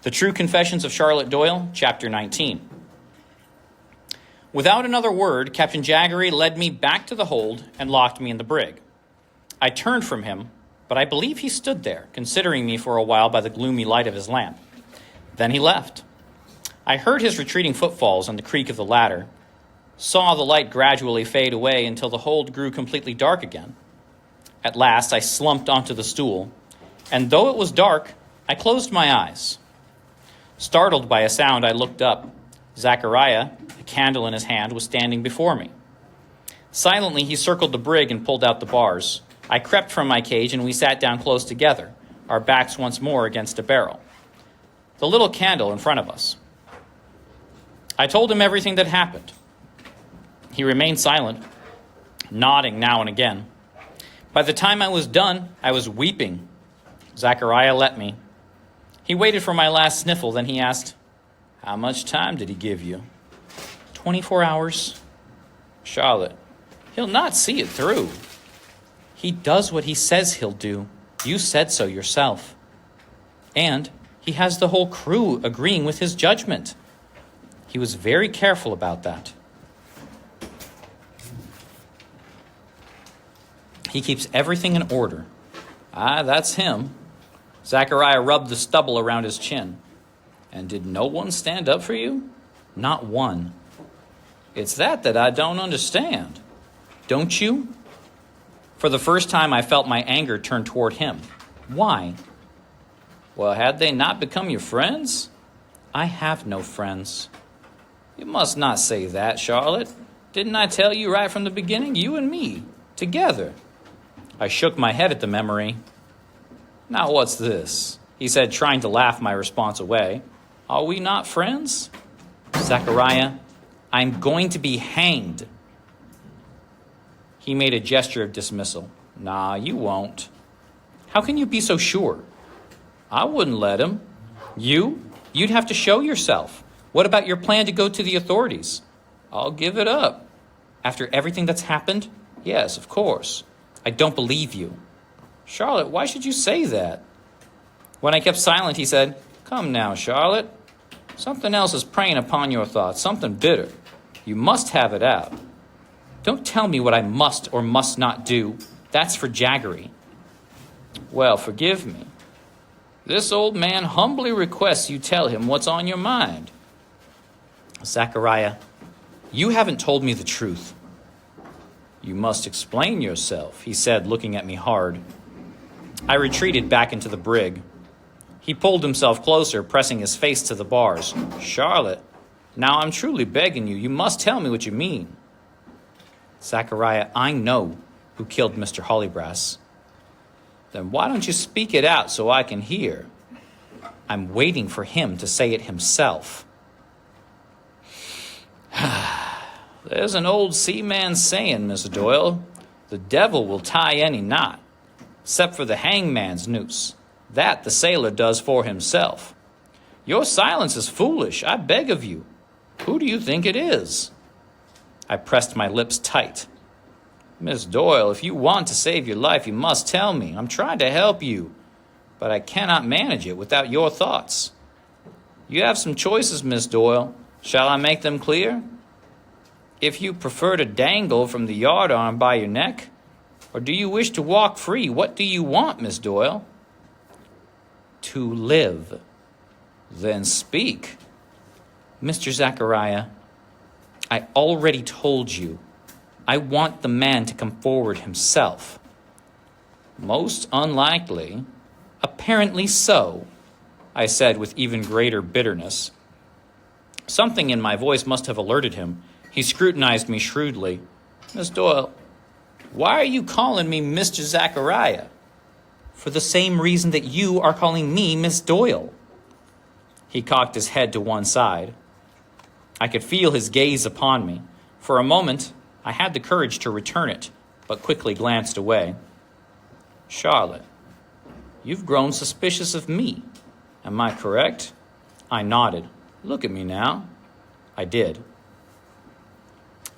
The True Confessions of Charlotte Doyle, Chapter 19. Without another word, Captain Jaggery led me back to the hold and locked me in the brig. I turned from him, but I believe he stood there, considering me for a while by the gloomy light of his lamp. Then he left. I heard his retreating footfalls on the creak of the ladder, saw the light gradually fade away until the hold grew completely dark again. At last, I slumped onto the stool, and though it was dark, I closed my eyes. Startled by a sound, I looked up. Zachariah, a candle in his hand, was standing before me. Silently, he circled the brig and pulled out the bars. I crept from my cage, and we sat down close together, our backs once more against a barrel, the little candle in front of us. I told him everything that happened. He remained silent, nodding now and again. By the time I was done, I was weeping. Zachariah let me. He waited for my last sniffle, then he asked, "How much time did he give you?" 24 hours. Charlotte, he'll not see it through. He does what he says he'll do. You said so yourself. And he has the whole crew agreeing with his judgment. He was very careful about that. He keeps everything in order. Ah, that's him. Zachariah rubbed the stubble around his chin. And did no one stand up for you? Not one. It's that I don't understand. Don't you? For the first time, I felt my anger turn toward him. Why? Well, had they not become your friends? I have no friends. You must not say that, Charlotte. Didn't I tell you right from the beginning? You and me, together. I shook my head at the memory. Now what's this? He said, trying to laugh my response away. Are we not friends? Zachariah, I'm going to be hanged. He made a gesture of dismissal. Nah, you won't. How can you be so sure? I wouldn't let him. You? You'd have to show yourself. What about your plan to go to the authorities? I'll give it up. After everything that's happened? Yes, of course. I don't believe you. Charlotte, why should you say that? When I kept silent, he said, Come now, Charlotte. Something else is preying upon your thoughts, something bitter. You must have it out. Don't tell me what I must or must not do. That's for Jaggery. Well, forgive me. This old man humbly requests you tell him what's on your mind. Zachariah, you haven't told me the truth. You must explain yourself, he said, looking at me hard. I retreated back into the brig. He pulled himself closer, pressing his face to the bars. Charlotte, now I'm truly begging you. You must tell me what you mean. Zachariah, I know who killed Mr. Hollybrass. Then why don't you speak it out so I can hear? I'm waiting for him to say it himself. There's an old seaman saying, Miss Doyle, the devil will tie any knot, except for the hangman's noose. That the sailor does for himself. Your silence is foolish, I beg of you. Who do you think it is? I pressed my lips tight. Miss Doyle, if you want to save your life, you must tell me. I'm trying to help you, but I cannot manage it without your thoughts. You have some choices, Miss Doyle. Shall I make them clear? If you prefer to dangle from the yardarm by your neck, or do you wish to walk free? What do you want, Miss Doyle? To live. Then speak. Mr. Zachariah, I already told you. I want the man to come forward himself. Most unlikely. Apparently so, I said with even greater bitterness. Something in my voice must have alerted him. He scrutinized me shrewdly. Miss Doyle, why are you calling me Mr. Zachariah? For the same reason that you are calling me Miss Doyle. He cocked his head to one side. I could feel his gaze upon me. For a moment, I had the courage to return it, but quickly glanced away. Charlotte, you've grown suspicious of me. Am I correct? I nodded. Look at me now. I did.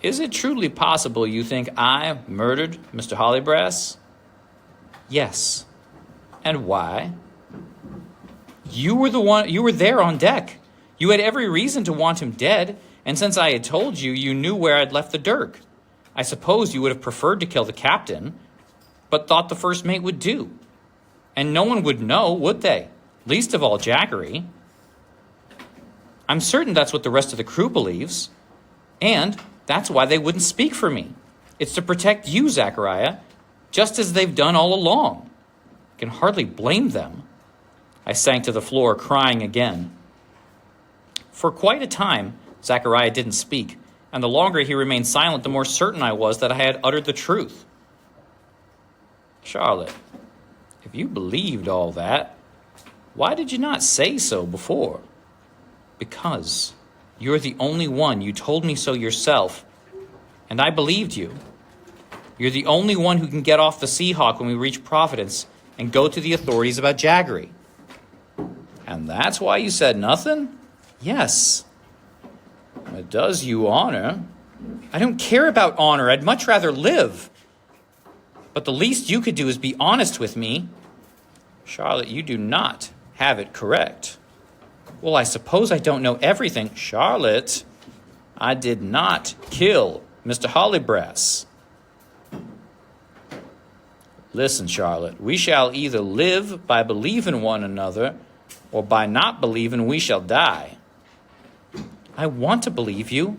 Is it truly possible you think I murdered Mr. Hollybrass? Yes. And why? You were there on deck. You had every reason to want him dead, and since I had told you, you knew where I'd left the dirk. I suppose you would have preferred to kill the captain, but thought the first mate would do. And no one would know, would they? Least of all Jackery. I'm certain that's what the rest of the crew believes, and that's why they wouldn't speak for me. It's to protect you, Zachariah, just as they've done all along. I can hardly blame them. I sank to the floor, crying again. For quite a time, Zachariah didn't speak, and the longer he remained silent, the more certain I was that I had uttered the truth. Charlotte, if you believed all that, why did you not say so before? Because you're the only one. You told me so yourself, and I believed you. You're the only one who can get off the Seahawk when we reach Providence and go to the authorities about Jaggery. And that's why you said nothing? Yes. It does you honor. I don't care about honor. I'd much rather live. But the least you could do is be honest with me. Charlotte, you do not have it correct. Well, I suppose I don't know everything. Charlotte, I did not kill Mr. Hollybrass. Listen, Charlotte, we shall either live by believing one another, or by not believing we shall die. I want to believe you.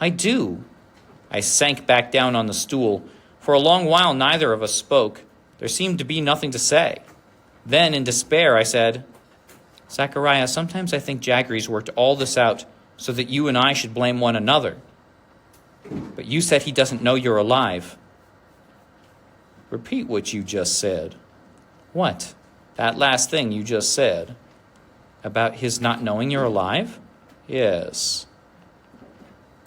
I do. I sank back down on the stool. For a long while, neither of us spoke. There seemed to be nothing to say. Then, in despair, I said, Zachariah, sometimes I think Jaggery's worked all this out so that you and I should blame one another. But you said he doesn't know you're alive. Repeat what you just said. What? That last thing you just said. About his not knowing you're alive? Yes.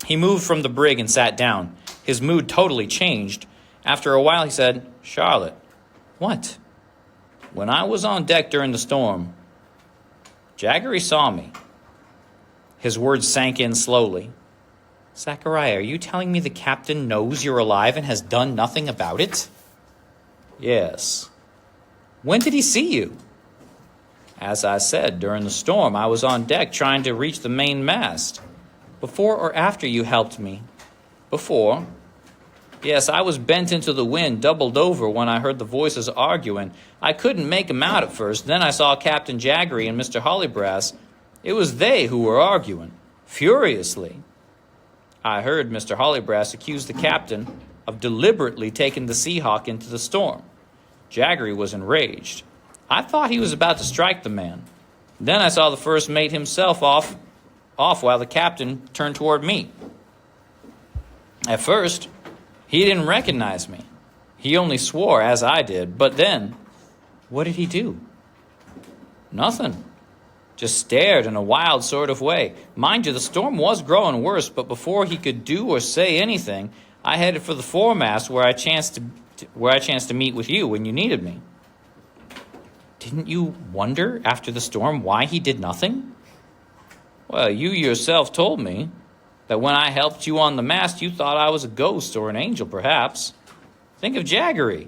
He moved from the brig and sat down. His mood totally changed. After a while, he said, Charlotte. What? When I was on deck during the storm, Jaggery saw me. His words sank in slowly. Zachariah, are you telling me the captain knows you're alive and has done nothing about it? Yes. When did he see you? As I said, during the storm, I was on deck trying to reach the main mast. Before or after you helped me? Before. Yes, I was bent into the wind, doubled over when I heard the voices arguing. I couldn't make 'em out at first. Then I saw Captain Jaggery and Mr. Hollybrass. It was they who were arguing, furiously. I heard Mr. Hollybrass accuse the captain of deliberately taking the Seahawk into the storm. Jaggery was enraged. I thought he was about to strike the man. Then I saw the first mate himself off while the captain turned toward me. At first, he didn't recognize me. He only swore, as I did. But then, what did he do? Nothing. Just stared in a wild sort of way. Mind you, the storm was growing worse, but before he could do or say anything, I headed for the foremast where I chanced to meet with you when you needed me. Didn't you wonder after the storm why he did nothing? Well, you yourself told me that when I helped you on the mast, you thought I was a ghost or an angel, perhaps. Think of Jaggery.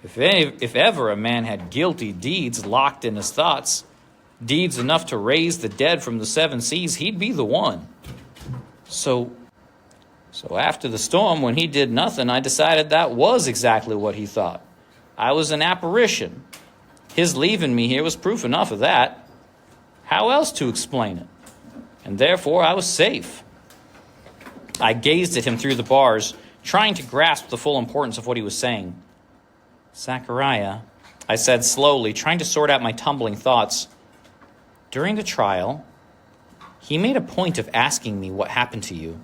If ever a man had guilty deeds locked in his thoughts, deeds enough to raise the dead from the 7 seas, he'd be the one. So after the storm, when he did nothing, I decided that was exactly what he thought. I was an apparition. His leaving me here was proof enough of that. How else to explain it? And therefore I was safe. I gazed at him through the bars, trying to grasp the full importance of what he was saying. Zachariah, I said slowly, trying to sort out my tumbling thoughts. During the trial, he made a point of asking me what happened to you.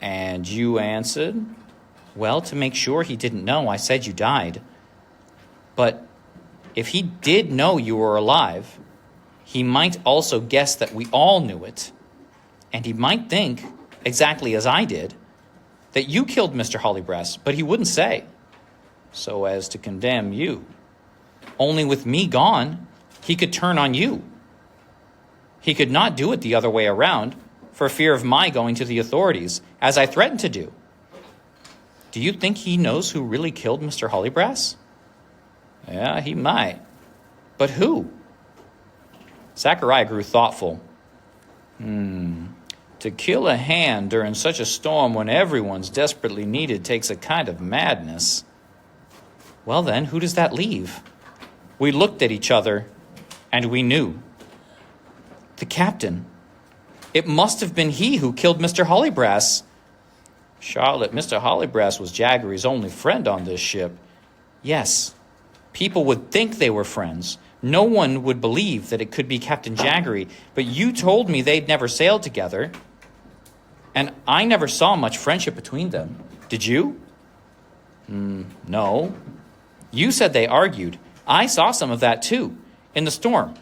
And you answered? Well, to make sure he didn't know, I said you died. But if he did know you were alive, he might also guess that we all knew it. And he might think, exactly as I did, that you killed Mr. Hollybrass, but he wouldn't say, so as to condemn you. Only with me gone, he could turn on you. He could not do it the other way around, for fear of my going to the authorities, as I threatened to do. Do you think he knows who really killed Mr. Hollybrass? Yeah, he might. But who? Zachariah grew thoughtful. To kill a hand during such a storm when everyone's desperately needed takes a kind of madness. Well then, who does that leave? We looked at each other, and we knew. The captain. It must have been he who killed Mr. Hollybrass. Charlotte, Mr. Hollybrass was Jaggery's only friend on this ship. Yes, people would think they were friends. No one would believe that it could be Captain Jaggery, but you told me they'd never sailed together. And I never saw much friendship between them. Did you? No. You said they argued. I saw some of that too, in the storm.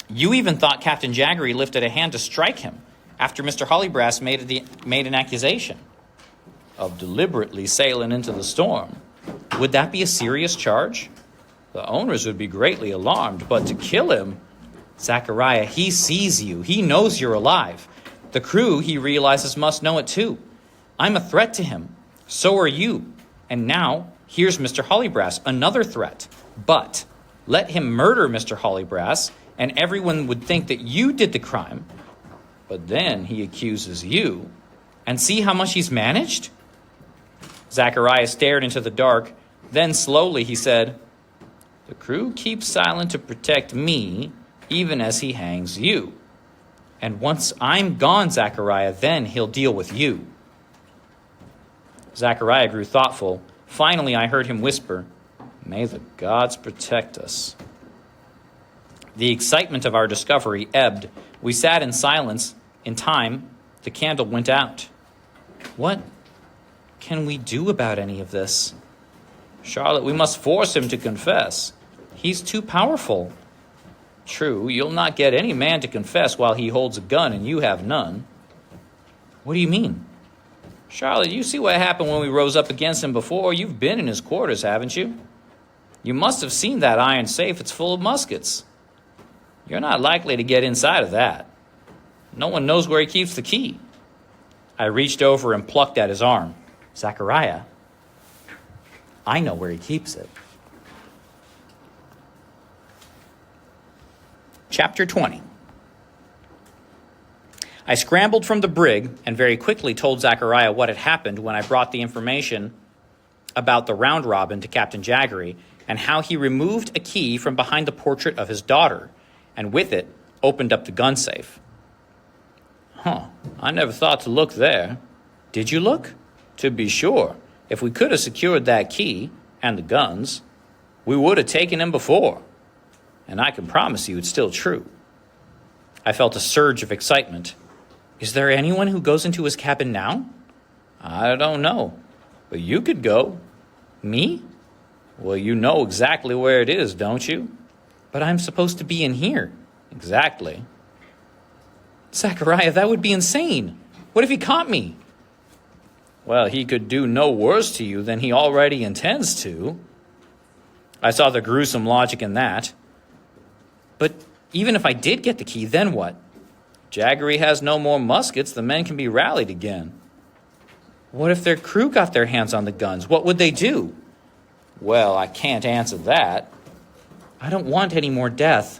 You even thought Captain Jaggery lifted a hand to strike him after Mr. Hollybrass made an accusation of deliberately sailing into the storm. Would that be a serious charge? The owners would be greatly alarmed, but to kill him... Zachariah, he sees you. He knows you're alive. The crew, he realizes, must know it too. I'm a threat to him. So are you. And now, here's Mr. Hollybrass, another threat. But let him murder Mr. Hollybrass, and everyone would think that you did the crime. But then he accuses you. And see how much he's managed? Zachariah stared into the dark. Then slowly he said, the crew keeps silent to protect me, even as he hangs you. And once I'm gone, Zachariah, then he'll deal with you. Zachariah grew thoughtful. Finally, I heard him whisper, may the gods protect us. The excitement of our discovery ebbed. We sat in silence. In time, the candle went out. What can we do about any of this? Charlotte, we must force him to confess. He's too powerful. True, you'll not get any man to confess while he holds a gun and you have none. What do you mean? Charlotte, you see what happened when we rose up against him before. You've been in his quarters, haven't you? You must have seen that iron safe. It's full of muskets. You're not likely to get inside of that. No one knows where he keeps the key. I reached over and plucked at his arm. Zachariah, I know where he keeps it. Chapter 20. I scrambled from the brig and very quickly told Zachariah what had happened when I brought the information about the round robin to Captain Jaggery and how he removed a key from behind the portrait of his daughter and with it opened up the gun safe. I never thought to look there. Did you look? To be sure, if we could have secured that key and the guns, we would have taken him before. And I can promise you it's still true. I felt a surge of excitement. Is there anyone who goes into his cabin now? I don't know, but you could go. Me? Well, you know exactly where it is, don't you? But I'm supposed to be in here. Exactly. Zachariah, that would be insane. What if he caught me? Well, he could do no worse to you than he already intends to. I saw the gruesome logic in that. But even if I did get the key, then what? Jaggery has no more muskets. The men can be rallied again. What if their crew got their hands on the guns? What would they do? Well, I can't answer that. I don't want any more death.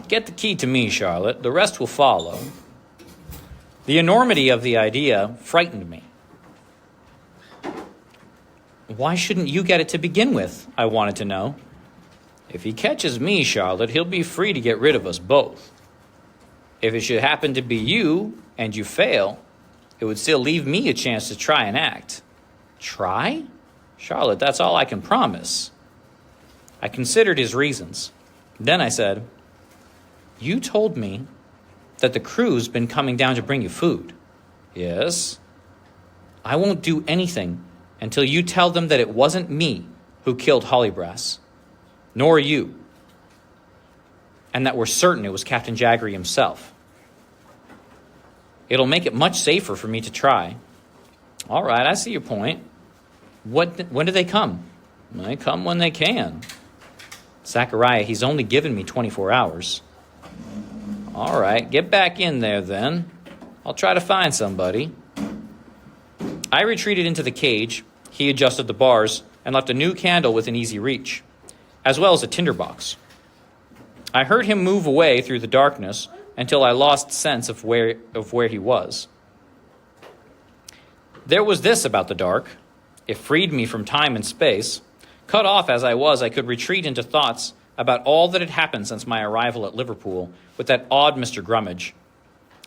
Get the key to me, Charlotte. The rest will follow. The enormity of the idea frightened me. Why shouldn't you get it to begin with? I wanted to know. If he catches me, Charlotte, he'll be free to get rid of us both. If it should happen to be you, and you fail, it would still leave me a chance to try and act. Try? Charlotte, that's all I can promise. I considered his reasons. Then I said, you told me that the crew's been coming down to bring you food. Yes. I won't do anything until you tell them that it wasn't me who killed Hollybrass. Nor you, and that we're certain it was Captain Jaggery himself. It'll make it much safer for me to try. All right, I see your point. When do they come? They come when they can. Zachariah, he's only given me 24 hours. All right, get back in there then. I'll try to find somebody. I retreated into the cage. He adjusted the bars and left a new candle within easy reach, as well as a tinderbox. I heard him move away through the darkness until I lost sense of where he was. There was this about the dark. It freed me from time and space. Cut off as I was, I could retreat into thoughts about all that had happened since my arrival at Liverpool with that odd Mr. Grummage.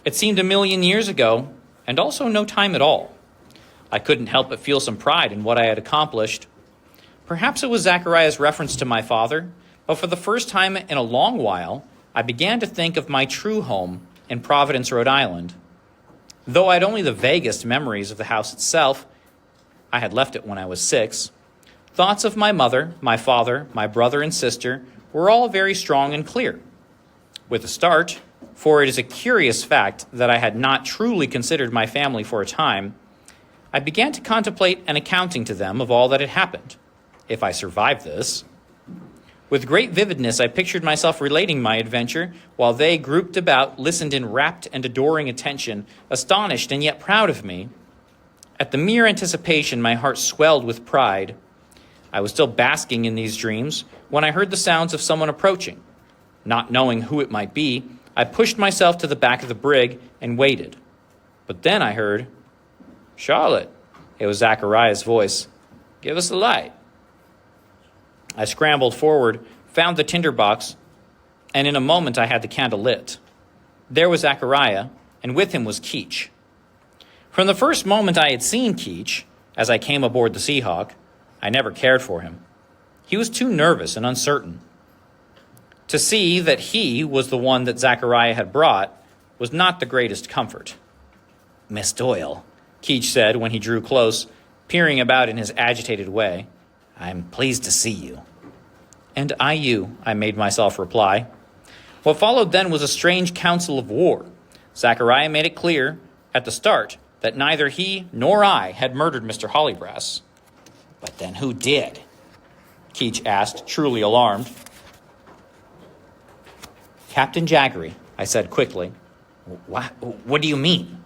It seemed 1,000,000 years ago, and also no time at all. I couldn't help but feel some pride in what I had accomplished. Perhaps it was Zachariah's reference to my father, but for the first time in a long while, I began to think of my true home in Providence, Rhode Island. Though I had only the vaguest memories of the house itself, I had left it when I was 6, thoughts of my mother, my father, my brother and sister were all very strong and clear. With a start, for it is a curious fact that I had not truly considered my family for a time, I began to contemplate an accounting to them of all that had happened, if I survived this. With great vividness, I pictured myself relating my adventure, while they, grouped about, listened in rapt and adoring attention, astonished and yet proud of me. At the mere anticipation, my heart swelled with pride. I was still basking in these dreams when I heard the sounds of someone approaching. Not knowing who it might be, I pushed myself to the back of the brig and waited. But then I heard, "Charlotte," it was Zachariah's voice. "Give us a light." I scrambled forward, found the tinderbox, and in a moment I had the candle lit. There was Zachariah, and with him was Keach. From the first moment I had seen Keach, as I came aboard the Seahawk, I never cared for him. He was too nervous and uncertain. To see that he was the one that Zachariah had brought was not the greatest comfort. "Miss Doyle," Keach said when he drew close, peering about in his agitated way, "I'm pleased to see you." "And I you," I made myself reply. What followed then was a strange council of war. Zachariah made it clear at the start that neither he nor I had murdered Mr. Hollybrass. "But then who did?" Keach asked, truly alarmed. "Captain Jaggery," I said quickly. What do you mean?"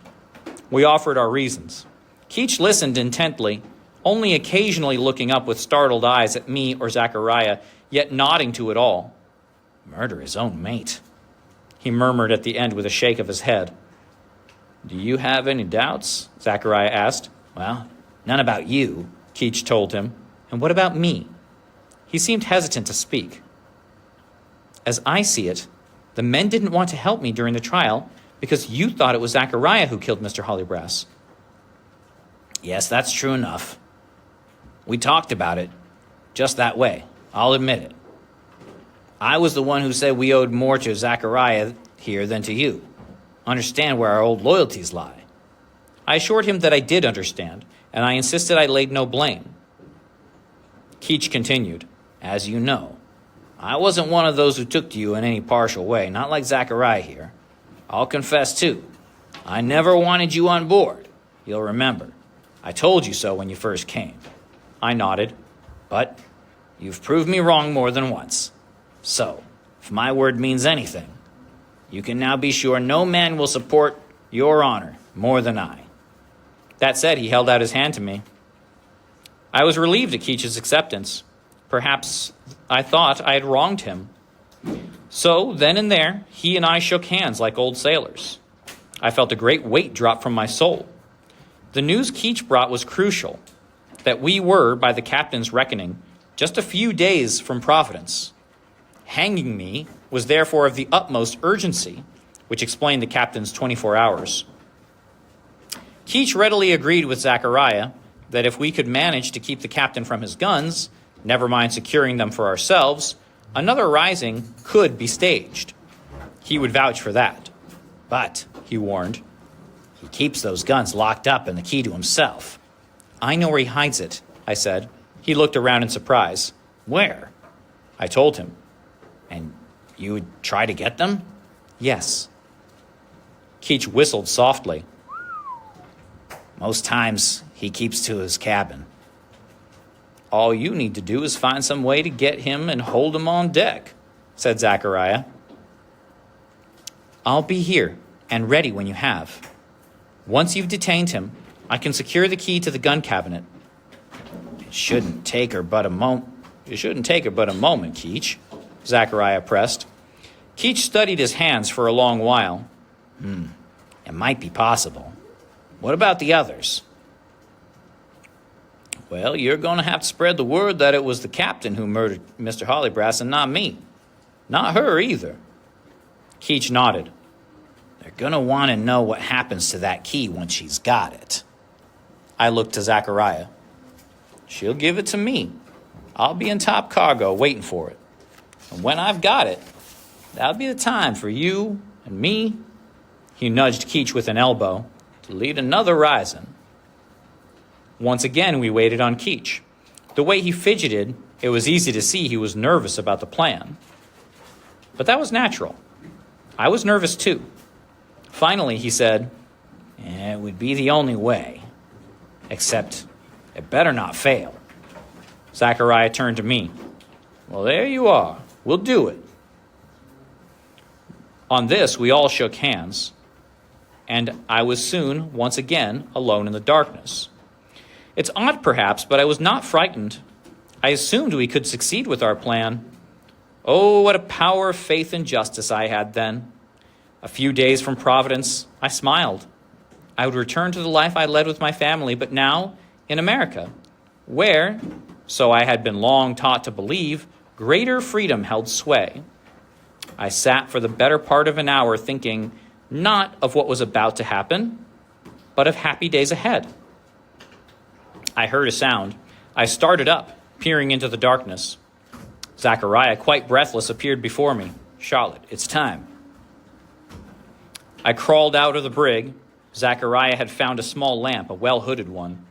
We offered our reasons. Keach listened intently, only occasionally looking up with startled eyes at me or Zachariah, yet nodding to it all. "Murder his own mate," he murmured at the end with a shake of his head. "Do you have any doubts?" Zachariah asked. "Well, none about you," Keach told him. "And what about me?" He seemed hesitant to speak. "As I see it, the men didn't want to help me during the trial because you thought it was Zachariah who killed Mr. Hollybrass." "Yes, that's true enough. We talked about it just that way, I'll admit it. I was the one who said we owed more to Zachariah here than to you. Understand where our old loyalties lie." I assured him that I did understand, and I insisted I laid no blame. Keach continued, "As you know, I wasn't one of those who took to you in any partial way, not like Zachariah here. I'll confess, too, I never wanted you on board. You'll remember. I told you so when you first came." I nodded. "But you've proved me wrong more than once. So, if my word means anything, you can now be sure no man will support your honor more than I." That said, he held out his hand to me. I was relieved at Keach's acceptance. Perhaps I thought I had wronged him. So, then and there, he and I shook hands like old sailors. I felt a great weight drop from my soul. The news Keach brought was crucial, that we were, by the captain's reckoning, just a few days from Providence. Hanging me was therefore of the utmost urgency, which explained the captain's 24 hours. Keach readily agreed with Zachariah that if we could manage to keep the captain from his guns, never mind securing them for ourselves, another rising could be staged. He would vouch for that. "But," he warned, "he keeps those guns locked up and the key to himself." "I know where he hides it," I said. He looked around in surprise. "Where?" I told him. "And you would try to get them?" "Yes." Keach whistled softly. "Most times he keeps to his cabin." "All you need to do is find some way to get him and hold him on deck," said Zachariah. "I'll be here and ready when you have. Once you've detained him, I can secure the key to the gun cabinet." It shouldn't take her but a moment, Keach," Zachariah pressed. Keach studied his hands for a long while. It might be possible. What about the others? Well, you're going to have to spread the word that it was the captain who murdered Mr. Hollybrass and not me. Not her either. Keach nodded. They're going to want to know what happens to that key once she's got it. I looked to Zachariah. She'll give it to me. I'll be in top cargo waiting for it. And when I've got it, that'll be the time for you and me, he nudged Keach with an elbow, to lead another rising. Once again, we waited on Keach. The way he fidgeted, it was easy to see he was nervous about the plan. But that was natural. I was nervous too. Finally, he said, it would be the only way. Except, it better not fail. Zachariah turned to me. Well, there you are. We'll do it. On this, we all shook hands, and I was soon, once again, alone in the darkness. It's odd, perhaps, but I was not frightened. I assumed we could succeed with our plan. Oh, what a power of faith and justice I had then. A few days from Providence, I smiled. I would return to the life I led with my family, but now in America, where, so I had been long taught to believe, greater freedom held sway. I sat for the better part of an hour thinking not of what was about to happen, but of happy days ahead. I heard a sound. I started up, peering into the darkness. Zachariah, quite breathless, appeared before me. Charlotte, it's time. I crawled out of the brig. Zachariah had found a small lamp, a well-hooded one.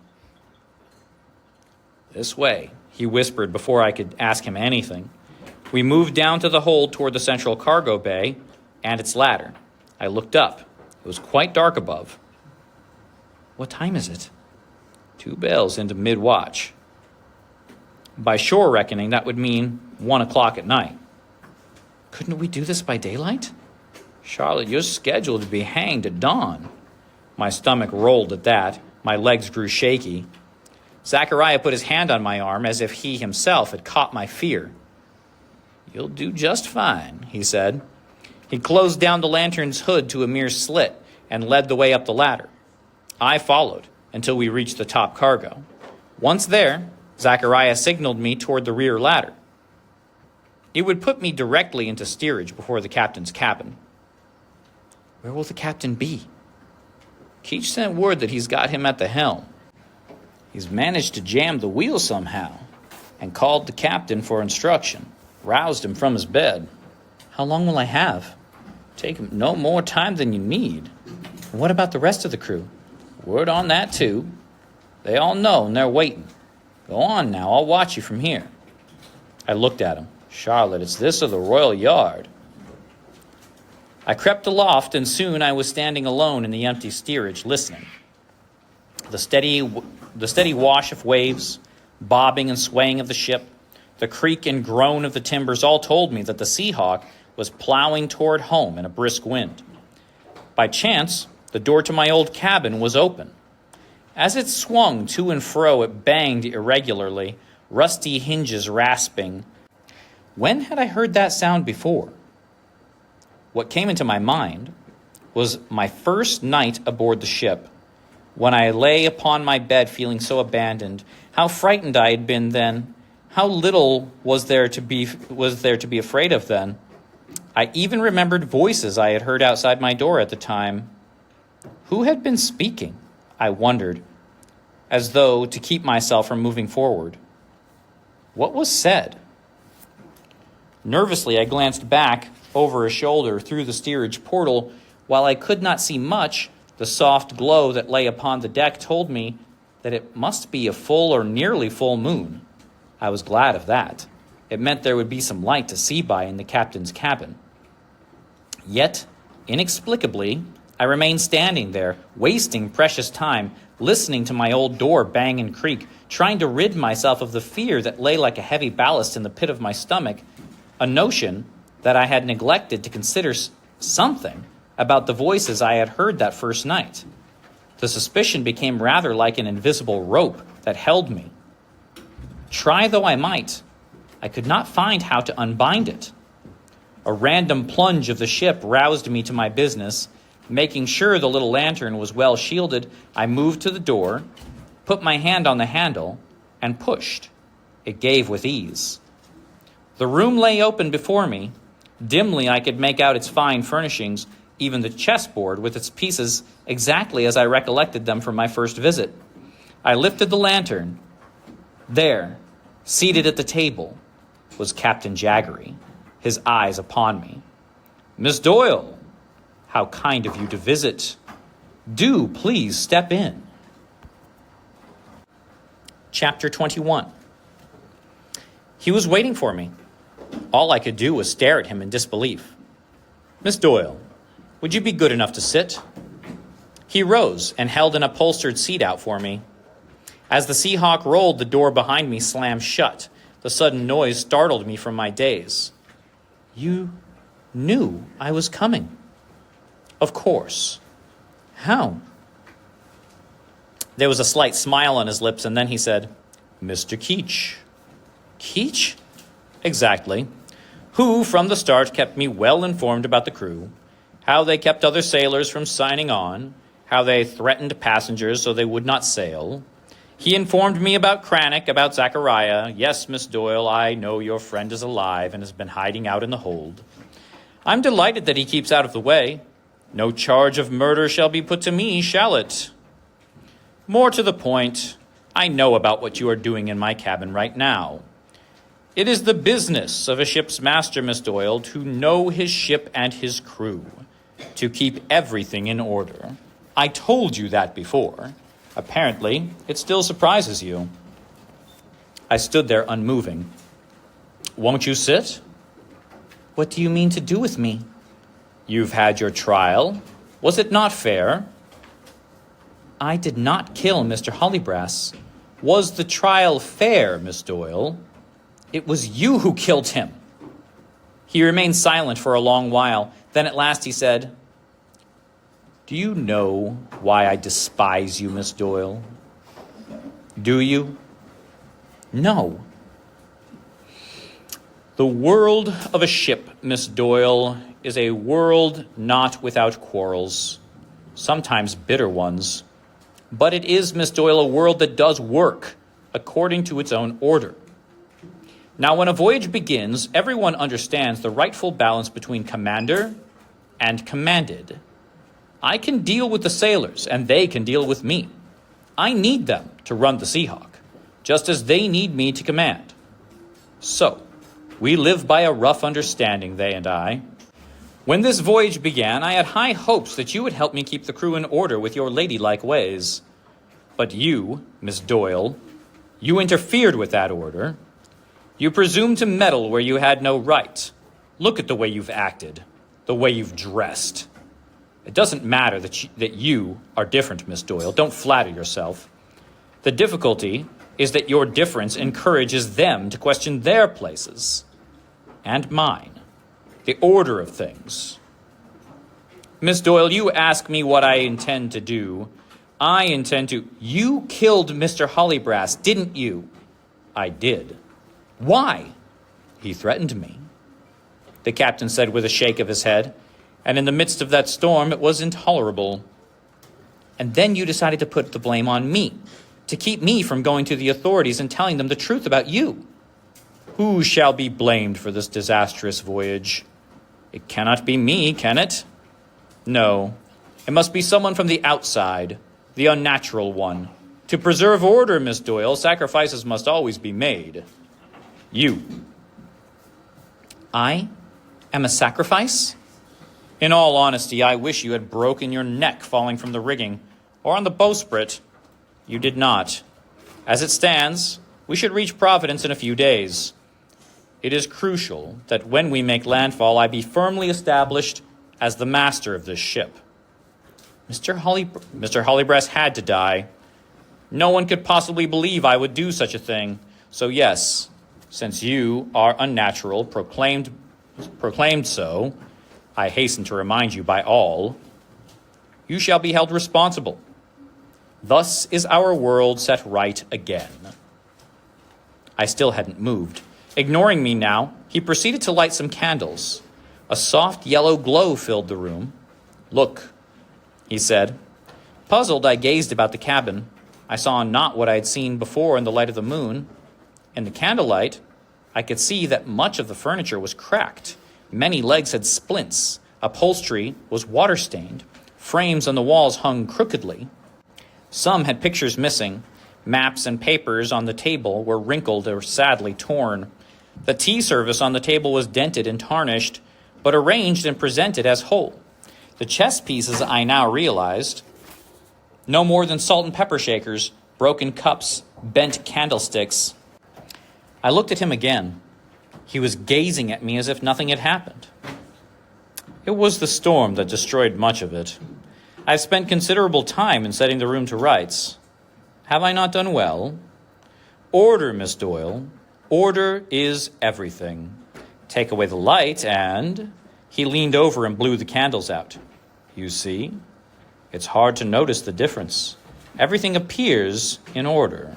This way, he whispered before I could ask him anything. We moved down to the hold toward the central cargo bay and its ladder. I looked up. It was quite dark above. What time is it? 2 bells into mid-watch. By shore reckoning, that would mean 1 o'clock at night. Couldn't we do this by daylight? Charlotte, you're scheduled to be hanged at dawn. My stomach rolled at that. My legs grew shaky. Zachariah put his hand on my arm as if he himself had caught my fear. You'll do just fine, he said. He closed down the lantern's hood to a mere slit and led the way up the ladder. I followed until we reached the top cargo. Once there, Zachariah signaled me toward the rear ladder. It would put me directly into steerage before the captain's cabin. Where will the captain be? Keach sent word that he's got him at the helm. He's managed to jam the wheel somehow and called the captain for instruction, roused him from his bed. How long will I have? Take him no more time than you need. And what about the rest of the crew? Word on that, too. They all know and they're waiting. Go on now, I'll watch you from here. I looked at him. Charlotte, it's this or the royal yard. I crept aloft, and soon I was standing alone in the empty steerage, listening. The steady wash of waves, bobbing and swaying of the ship, the creak and groan of the timbers all told me that the Seahawk was plowing toward home in a brisk wind. By chance, the door to my old cabin was open. As it swung to and fro, it banged irregularly, rusty hinges rasping. When had I heard that sound before? What came into my mind was my first night aboard the ship, when I lay upon my bed feeling so abandoned, how frightened I had been then, how little was there to be afraid of then. I even remembered voices I had heard outside my door at the time. Who had been speaking? I wondered, as though to keep myself from moving forward. What was said? Nervously, I glanced back over a shoulder through the steerage portal. While I could not see much, the soft glow that lay upon the deck told me that it must be a full or nearly full moon. I was glad of that. It meant there would be some light to see by in the captain's cabin. Yet, inexplicably, I remained standing there, wasting precious time, listening to my old door bang and creak, trying to rid myself of the fear that lay like a heavy ballast in the pit of my stomach, a notion that I had neglected to consider something about the voices I had heard that first night. The suspicion became rather like an invisible rope that held me. Try though I might, I could not find how to unbind it. A random plunge of the ship roused me to my business. Making sure the little lantern was well shielded, I moved to the door, put my hand on the handle, and pushed. It gave with ease. The room lay open before me. Dimly I could make out its fine furnishings, even the chessboard with its pieces exactly as I recollected them from my first visit. I lifted the lantern. There, seated at the table, was Captain Jaggery, his eyes upon me. "Miss Doyle, how kind of you to visit. Do please step in." Chapter 21. He was waiting for me. All I could do was stare at him in disbelief. "Miss Doyle, would you be good enough to sit?" He rose and held an upholstered seat out for me. As the Seahawk rolled, the door behind me slammed shut. The sudden noise startled me from my daze. "You knew I was coming?" "Of course." "How?" There was a slight smile on his lips, and then he said, "Mr. Keech." "Keech?" "Exactly. Who, from the start, kept me well informed about the crew, how they kept other sailors from signing on, how they threatened passengers so they would not sail. He informed me about Cranach, about Zachariah. Yes, Miss Doyle, I know your friend is alive and has been hiding out in the hold. I'm delighted that he keeps out of the way. No charge of murder shall be put to me, shall it? More to the point, I know about what you are doing in my cabin right now. It is the business of a ship's master, Miss Doyle, to know his ship and his crew, to keep everything in order. I told you that before. Apparently, it still surprises you." I stood there unmoving. "Won't you sit?" "What do you mean to do with me?" "You've had your trial. Was it not fair?" "I did not kill Mr. Hollybrass." "Was the trial fair, Miss Doyle?" "It was you who killed him." He remained silent for a long while. Then at last he said, "Do you know why I despise you, Miss Doyle? Do you?" "No." "The world of a ship, Miss Doyle, is a world not without quarrels, sometimes bitter ones. But it is, Miss Doyle, a world that does work according to its own order. Now, when a voyage begins, everyone understands the rightful balance between commander and commanded. I can deal with the sailors, and they can deal with me. I need them to run the Seahawk, just as they need me to command. So, we live by a rough understanding, they and I. When this voyage began, I had high hopes that you would help me keep the crew in order with your ladylike ways. But you, Miss Doyle, you interfered with that order. You presumed to meddle where you had no right. Look at the way you've acted, the way you've dressed. It doesn't matter that you are different, Miss Doyle. Don't flatter yourself. The difficulty is that your difference encourages them to question their places and mine, the order of things. Miss Doyle, you ask me what I intend to do. I intend to... You killed Mr. Hollybrass, didn't you? I did. Why? He threatened me, the captain said with a shake of his head. And in the midst of that storm, it was intolerable. And then you decided to put the blame on me, to keep me from going to the authorities and telling them the truth about you. Who shall be blamed for this disastrous voyage? It cannot be me, can it? No, it must be someone from the outside, the unnatural one. To preserve order, Miss Doyle, sacrifices must always be made. You. I am a sacrifice? In all honesty, I wish you had broken your neck falling from the rigging, or on the bowsprit. You did not. As it stands, we should reach Providence in a few days. It is crucial that when we make landfall, I be firmly established as the master of this ship. Mr. Hollybrass had to die. No one could possibly believe I would do such a thing. So yes, since you are unnatural, proclaimed so, I hasten to remind you by all, you shall be held responsible. Thus is our world set right again. I still hadn't moved. Ignoring me now, he proceeded to light some candles. A soft yellow glow filled the room. "Look," he said. Puzzled, I gazed about the cabin. I saw not what I had seen before in the light of the moon. In the candlelight, I could see that much of the furniture was cracked. Many legs had splints. Upholstery was water-stained. Frames on the walls hung crookedly. Some had pictures missing. Maps and papers on the table were wrinkled or sadly torn. The tea service on the table was dented and tarnished, but arranged and presented as whole. The chess pieces, I now realized, no more than salt and pepper shakers, broken cups, bent candlesticks. I looked at him again. He was gazing at me as if nothing had happened. It was the storm that destroyed much of it. I've spent considerable time in setting the room to rights. Have I not done well? Order, Miss Doyle. Order is everything. Take away the light and... He leaned over and blew the candles out. You see? It's hard to notice the difference. Everything appears in order.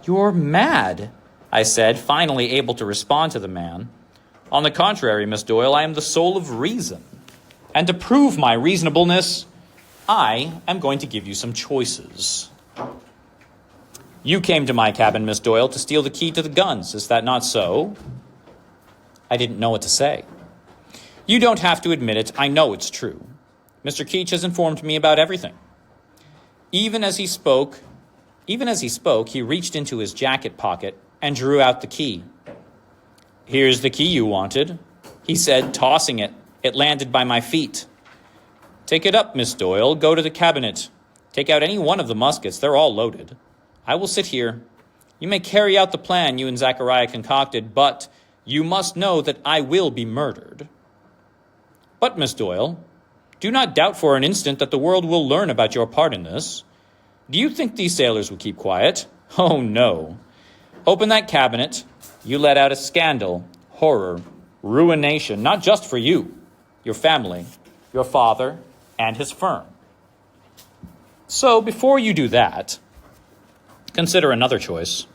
You're mad, I said, finally able to respond to the man. On the contrary, Miss Doyle, I am the soul of reason. And to prove my reasonableness, I am going to give you some choices. You came to my cabin, Miss Doyle, to steal the key to the guns. Is that not so? I didn't know what to say. You don't have to admit it. I know it's true. Mr. Keach has informed me about everything. Even as he spoke, he reached into his jacket pocket and drew out the key. Here's the key you wanted, he said, tossing it. It landed by my feet. Take it up, Miss Doyle. Go to the cabinet. Take out any one of the muskets. They're all loaded. I will sit here. You may carry out the plan you and Zachariah concocted, but you must know that I will be murdered. But, Miss Doyle, do not doubt for an instant that the world will learn about your part in this. Do you think these sailors will keep quiet? Oh, no. Open that cabinet. You let out a scandal, horror, ruination, not just for you, your family, your father, and his firm. So, before you do that, consider another choice.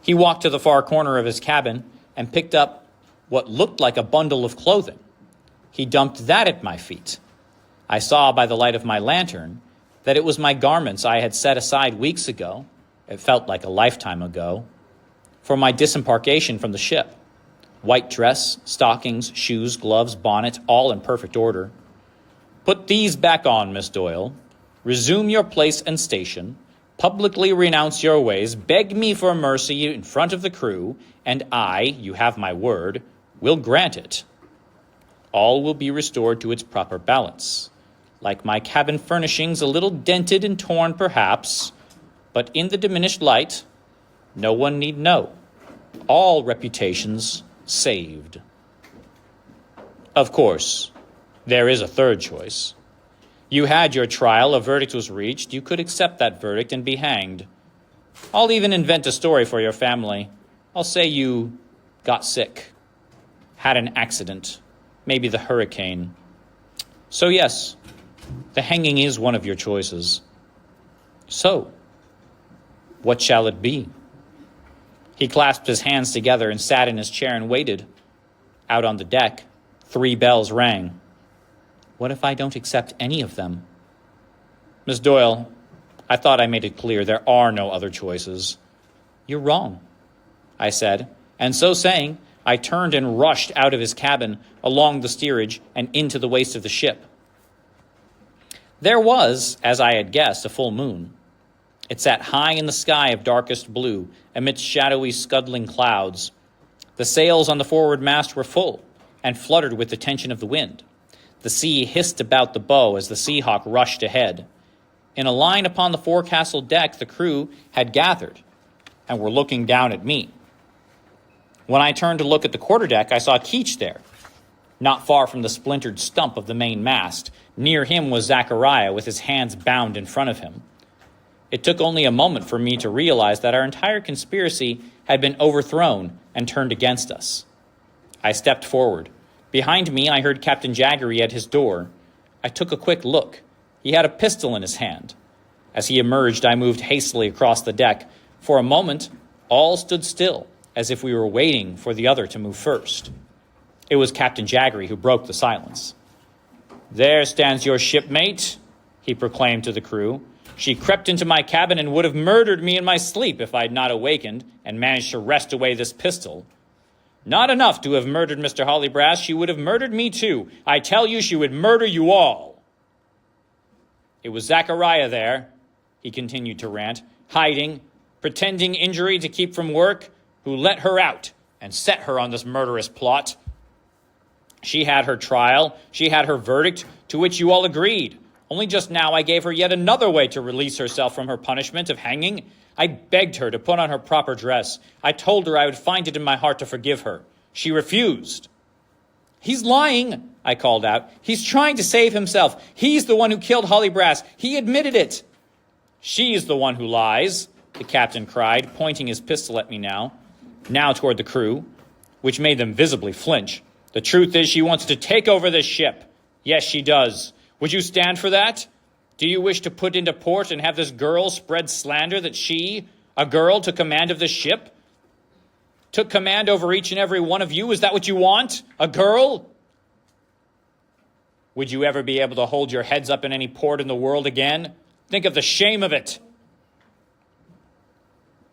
He walked to the far corner of his cabin and picked up what looked like a bundle of clothing. He dumped that at my feet. I saw by the light of my lantern that it was my garments I had set aside weeks ago, it felt like a lifetime ago, for my disembarkation from the ship. White dress, stockings, shoes, gloves, bonnet, all in perfect order. Put these back on, Miss Doyle. Resume your place and station. Publicly renounce your ways. Beg me for mercy in front of the crew, and I, you have my word, will grant it. All will be restored to its proper balance. Like my cabin furnishings, a little dented and torn perhaps, but in the diminished light, no one need know. All reputations saved. Of course, there is a third choice. You had your trial, a verdict was reached, you could accept that verdict and be hanged. I'll even invent a story for your family. I'll say you got sick, had an accident, maybe the hurricane. So yes, the hanging is one of your choices. So, what shall it be? He clasped his hands together and sat in his chair and waited. Out on the deck, 3 bells rang. What if I don't accept any of them? Miss Doyle, I thought I made it clear there are no other choices. You're wrong, I said, and so saying, I turned and rushed out of his cabin, along the steerage, and into the waist of the ship. There was, as I had guessed, a full moon. It sat high in the sky of darkest blue, amidst shadowy, scuddling clouds. The sails on the forward mast were full, and fluttered with the tension of the wind. The sea hissed about the bow as the Seahawk rushed ahead. In a line upon the forecastle deck, the crew had gathered, and were looking down at me. When I turned to look at the quarterdeck, I saw Keach there, not far from the splintered stump of the main mast. Near him was Zachariah, with his hands bound in front of him. It took only a moment for me to realize that our entire conspiracy had been overthrown and turned against us. I stepped forward. Behind me, I heard Captain Jaggery at his door. I took a quick look. He had a pistol in his hand. As he emerged, I moved hastily across the deck. For a moment, all stood still, as if we were waiting for the other to move first. It was Captain Jaggery who broke the silence. "There stands your shipmate," he proclaimed to the crew. "She crept into my cabin and would have murdered me in my sleep if I had not awakened and managed to wrest away this pistol. Not enough to have murdered Mr. Hollybrass, she would have murdered me too. I tell you, she would murder you all." "It was Zachariah there," he continued to rant, "hiding, pretending injury to keep from work, who let her out and set her on this murderous plot. She had her trial, she had her verdict, to which you all agreed. Only just now I gave her yet another way to release herself from her punishment of hanging. I begged her to put on her proper dress. I told her I would find it in my heart to forgive her. She refused." "He's lying," I called out. "He's trying to save himself. He's the one who killed Hollybrass. He admitted it." "She's the one who lies," the captain cried, pointing his pistol at me now toward the crew, which made them visibly flinch. "The truth is she wants to take over this ship. Yes, she does. Would you stand for that? Do you wish to put into port and have this girl spread slander that she, a girl, took command of this ship? Took command over each and every one of you? Is that what you want? A girl? Would you ever be able to hold your heads up in any port in the world again? Think of the shame of it."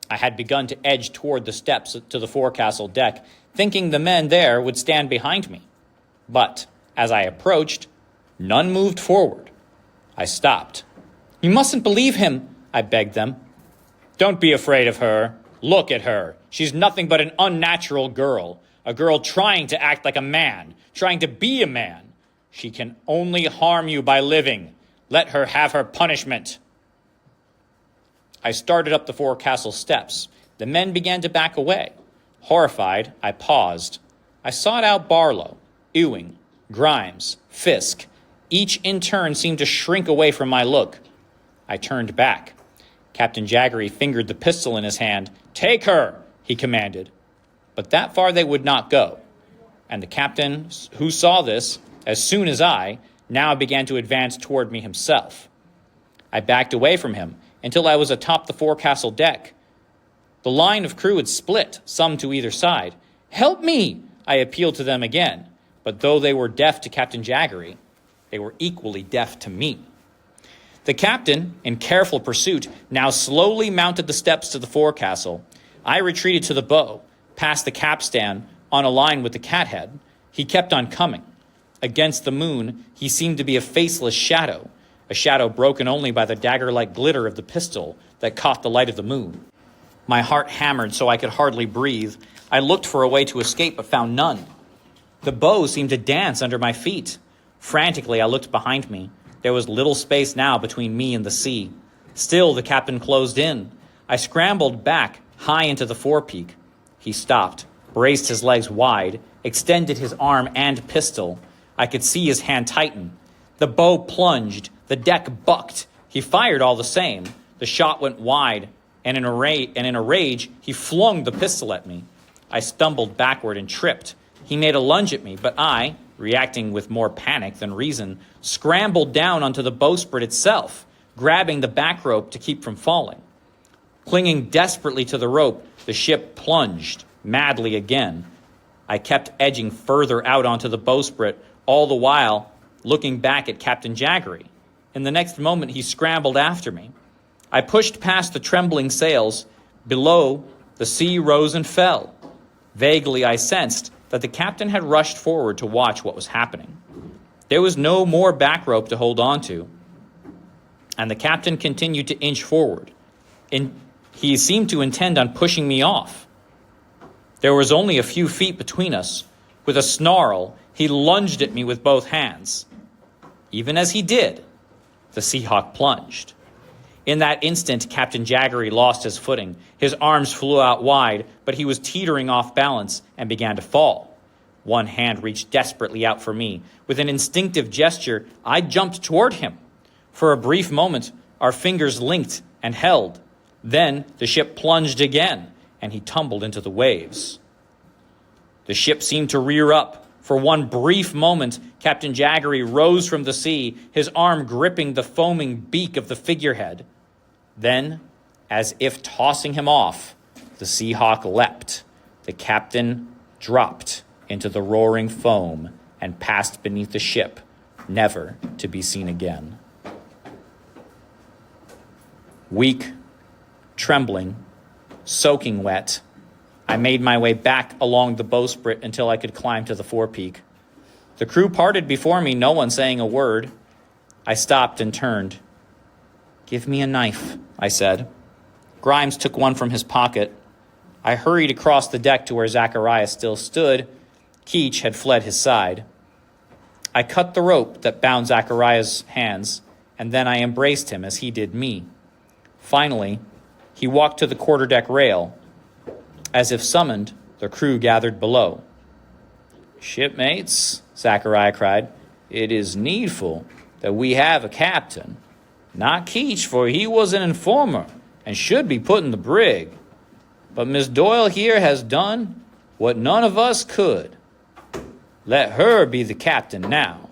I had begun to edge toward the steps to the forecastle deck, thinking the men there would stand behind me. But as I approached, none moved forward. I stopped. "You mustn't believe him," I begged them. "Don't be afraid of her. Look at her. She's nothing but an unnatural girl, a girl trying to act like a man, trying to be a man. She can only harm you by living. Let her have her punishment." I started up the forecastle steps. The men began to back away. Horrified, I paused. I sought out Barlow, Ewing, Grimes, Fisk. Each in turn seemed to shrink away from my look. I turned back. Captain Jaggery fingered the pistol in his hand. "Take her," he commanded. But that far they would not go. And the captain, who saw this as soon as I, now began to advance toward me himself. I backed away from him until I was atop the forecastle deck. The line of crew had split, some to either side. "Help me!" I appealed to them again, but though they were deaf to Captain Jaggery, they were equally deaf to me. The captain, in careful pursuit, now slowly mounted the steps to the forecastle. I retreated to the bow, past the capstan, on a line with the cathead. He kept on coming. Against the moon, he seemed to be a faceless shadow, a shadow broken only by the dagger-like glitter of the pistol that caught the light of the moon. My heart hammered so I could hardly breathe. I looked for a way to escape, but found none. The bow seemed to dance under my feet. Frantically, I looked behind me. There was little space now between me and the sea. Still, the captain closed in. I scrambled back, high into the forepeak. He stopped, braced his legs wide, extended his arm and pistol. I could see his hand tighten. The bow plunged. The deck bucked. He fired all the same. The shot went wide, and in a rage, he flung the pistol at me. I stumbled backward and tripped. He made a lunge at me, but I, reacting with more panic than reason, scrambled down onto the bowsprit itself, grabbing the back rope to keep from falling. Clinging desperately to the rope, the ship plunged madly again. I kept edging further out onto the bowsprit, all the while looking back at Captain Jaggery. In the next moment, he scrambled after me. I pushed past the trembling sails. Below, the sea rose and fell. Vaguely, I sensed that the captain had rushed forward to watch what was happening. There was no more back rope to hold on to, and the captain continued to inch forward. He seemed to intend on pushing me off. There was only a few feet between us. With a snarl, he lunged at me with both hands. Even as he did, the Seahawk plunged. In that instant, Captain Jaggery lost his footing. His arms flew out wide, but he was teetering off balance and began to fall. One hand reached desperately out for me. With an instinctive gesture, I jumped toward him. For a brief moment, our fingers linked and held. Then the ship plunged again, and he tumbled into the waves. The ship seemed to rear up. For one brief moment, Captain Jaggery rose from the sea, his arm gripping the foaming beak of the figurehead. Then, as if tossing him off, the Seahawk leapt. The captain dropped into the roaring foam and passed beneath the ship, never to be seen again. Weak, trembling, soaking wet, I made my way back along the bowsprit until I could climb to the forepeak. The crew parted before me, no one saying a word. I stopped and turned. "Give me a knife," I said. Grimes took one from his pocket. I hurried across the deck to where Zachariah still stood. Keach had fled his side. I cut the rope that bound Zachariah's hands, and then I embraced him as he did me. Finally, he walked to the quarterdeck rail. As if summoned, the crew gathered below. "Shipmates," Zachariah cried, "it is needful that we have a captain. Not Keach, for he was an informer and should be put in the brig. But Miss Doyle here has done what none of us could. Let her be the captain now."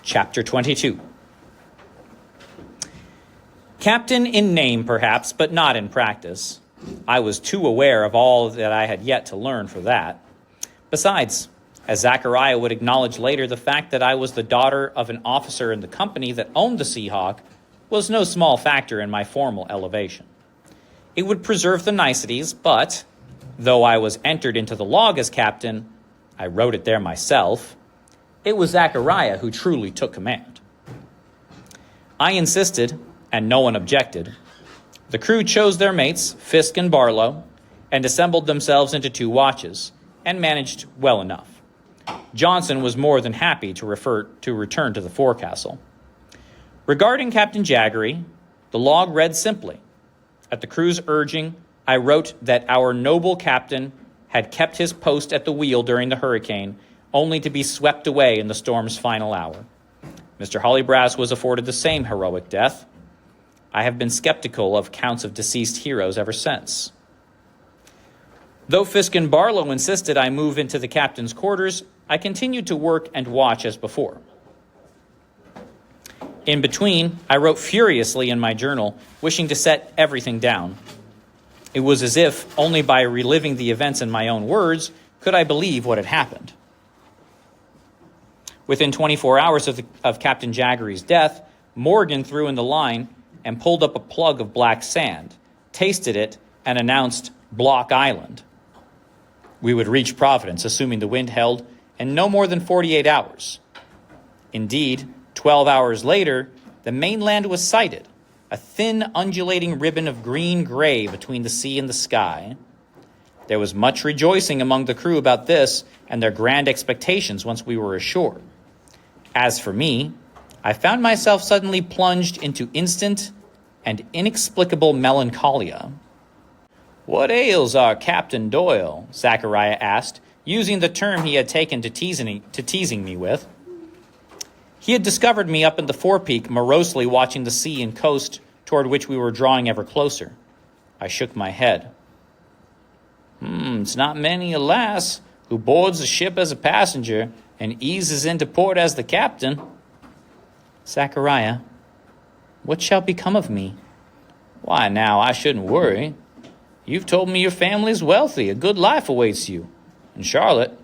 Chapter 22. Captain in name, perhaps, but not in practice. I was too aware of all that I had yet to learn for that. Besides, as Zachariah would acknowledge later, the fact that I was the daughter of an officer in the company that owned the Seahawk was no small factor in my formal elevation. It would preserve the niceties, but, though I was entered into the log as captain, I wrote it there myself, it was Zachariah who truly took command. I insisted, and no one objected. The crew chose their mates, Fisk and Barlow, and assembled themselves into 2 watches, and managed well enough. Johnson was more than happy to return to the forecastle. Regarding Captain Jaggery, the log read simply. At the crew's urging, I wrote that our noble captain had kept his post at the wheel during the hurricane, only to be swept away in the storm's final hour. Mr. Hollybrass was afforded the same heroic death. I have been skeptical of counts of deceased heroes ever since. Though Fisk and Barlow insisted I move into the captain's quarters, I continued to work and watch as before. In between, I wrote furiously in my journal, wishing to set everything down. It was as if only by reliving the events in my own words could I believe what had happened. Within 24 hours of Captain Jaggery's death, Morgan threw in the line and pulled up a plug of black sand, tasted it, and announced Block Island. We would reach Providence, assuming the wind held, in no more than 48 hours. Indeed, 12 hours later, the mainland was sighted, a thin, undulating ribbon of green-gray between the sea and the sky. There was much rejoicing among the crew about this and their grand expectations once we were ashore. As for me, I found myself suddenly plunged into instant and inexplicable melancholia. "What ails our Captain Doyle?" Zachariah asked, using the term he had taken to teasing me with. He had discovered me up in the forepeak, morosely watching the sea and coast toward which we were drawing ever closer. I shook my head. It's not many, alas, who boards a ship as a passenger and eases into port as the captain." "Zachariah, what shall become of me?" "Why, now, I shouldn't worry. You've told me your family's wealthy, a good life awaits you. And Charlotte,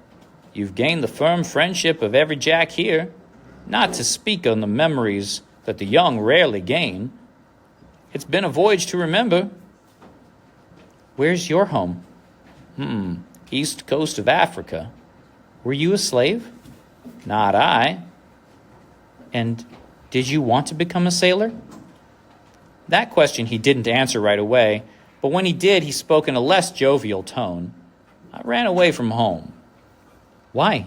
you've gained the firm friendship of every Jack here, not to speak on the memories that the young rarely gain. It's been a voyage to remember." "Where's your home?" East coast of Africa." "Were you a slave?" "Not I." "And did you want to become a sailor?" That question he didn't answer right away, but when he did, he spoke in a less jovial tone. "I ran away from home." "Why?"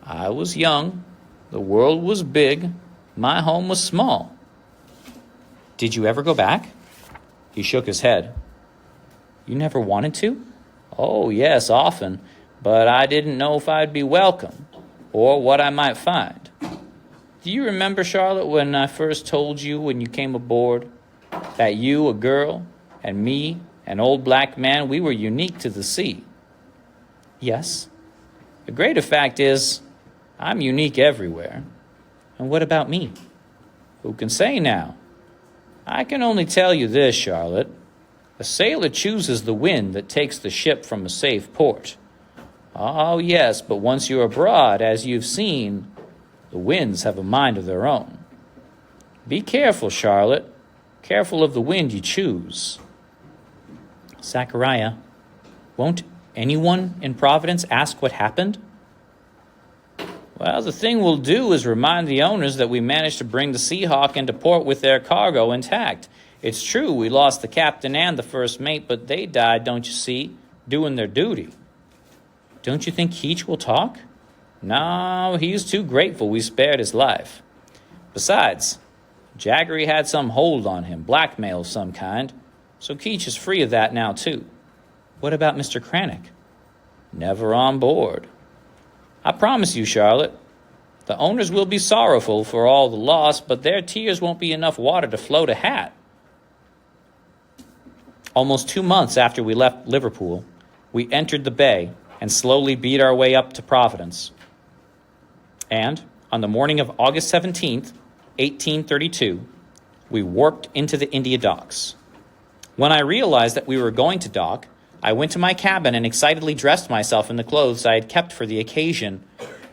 "I was young. The world was big. My home was small." "Did you ever go back?" He shook his head. "You never wanted to?" "Oh, yes, often. But I didn't know if I'd be welcome, or what I might find. Do you remember, Charlotte, when I first told you when you came aboard, that you, a girl, and me, an old black man, we were unique to the sea?" "Yes." "The greater fact is, I'm unique everywhere." "And what about me?" "Who can say now? I can only tell you this, Charlotte. The A sailor chooses the wind that takes the ship from a safe port. Oh, yes, but once you're abroad, as you've seen, the winds have a mind of their own. Be careful, Charlotte. Careful of the wind you choose. Zachariah, won't anyone in Providence ask what happened? Well, the thing we'll do is remind the owners that we managed to bring the Seahawk into port with their cargo intact. It's true we lost the captain and the first mate, but they died, don't you see, doing their duty. Don't you think Keach will talk? No, he's too grateful we spared his life. Besides, Jaggery had some hold on him, blackmail of some kind, so Keach is free of that now too. What about Mr. Cranach? Never on board. I promise you, Charlotte, the owners will be sorrowful for all the loss, but their tears won't be enough water to float a hat. Almost 2 months after we left Liverpool, we entered the bay and slowly beat our way up to Providence. And on the morning of August 17th, 1832, we warped into the India docks. When I realized that we were going to dock, I went to my cabin and excitedly dressed myself in the clothes I had kept for the occasion,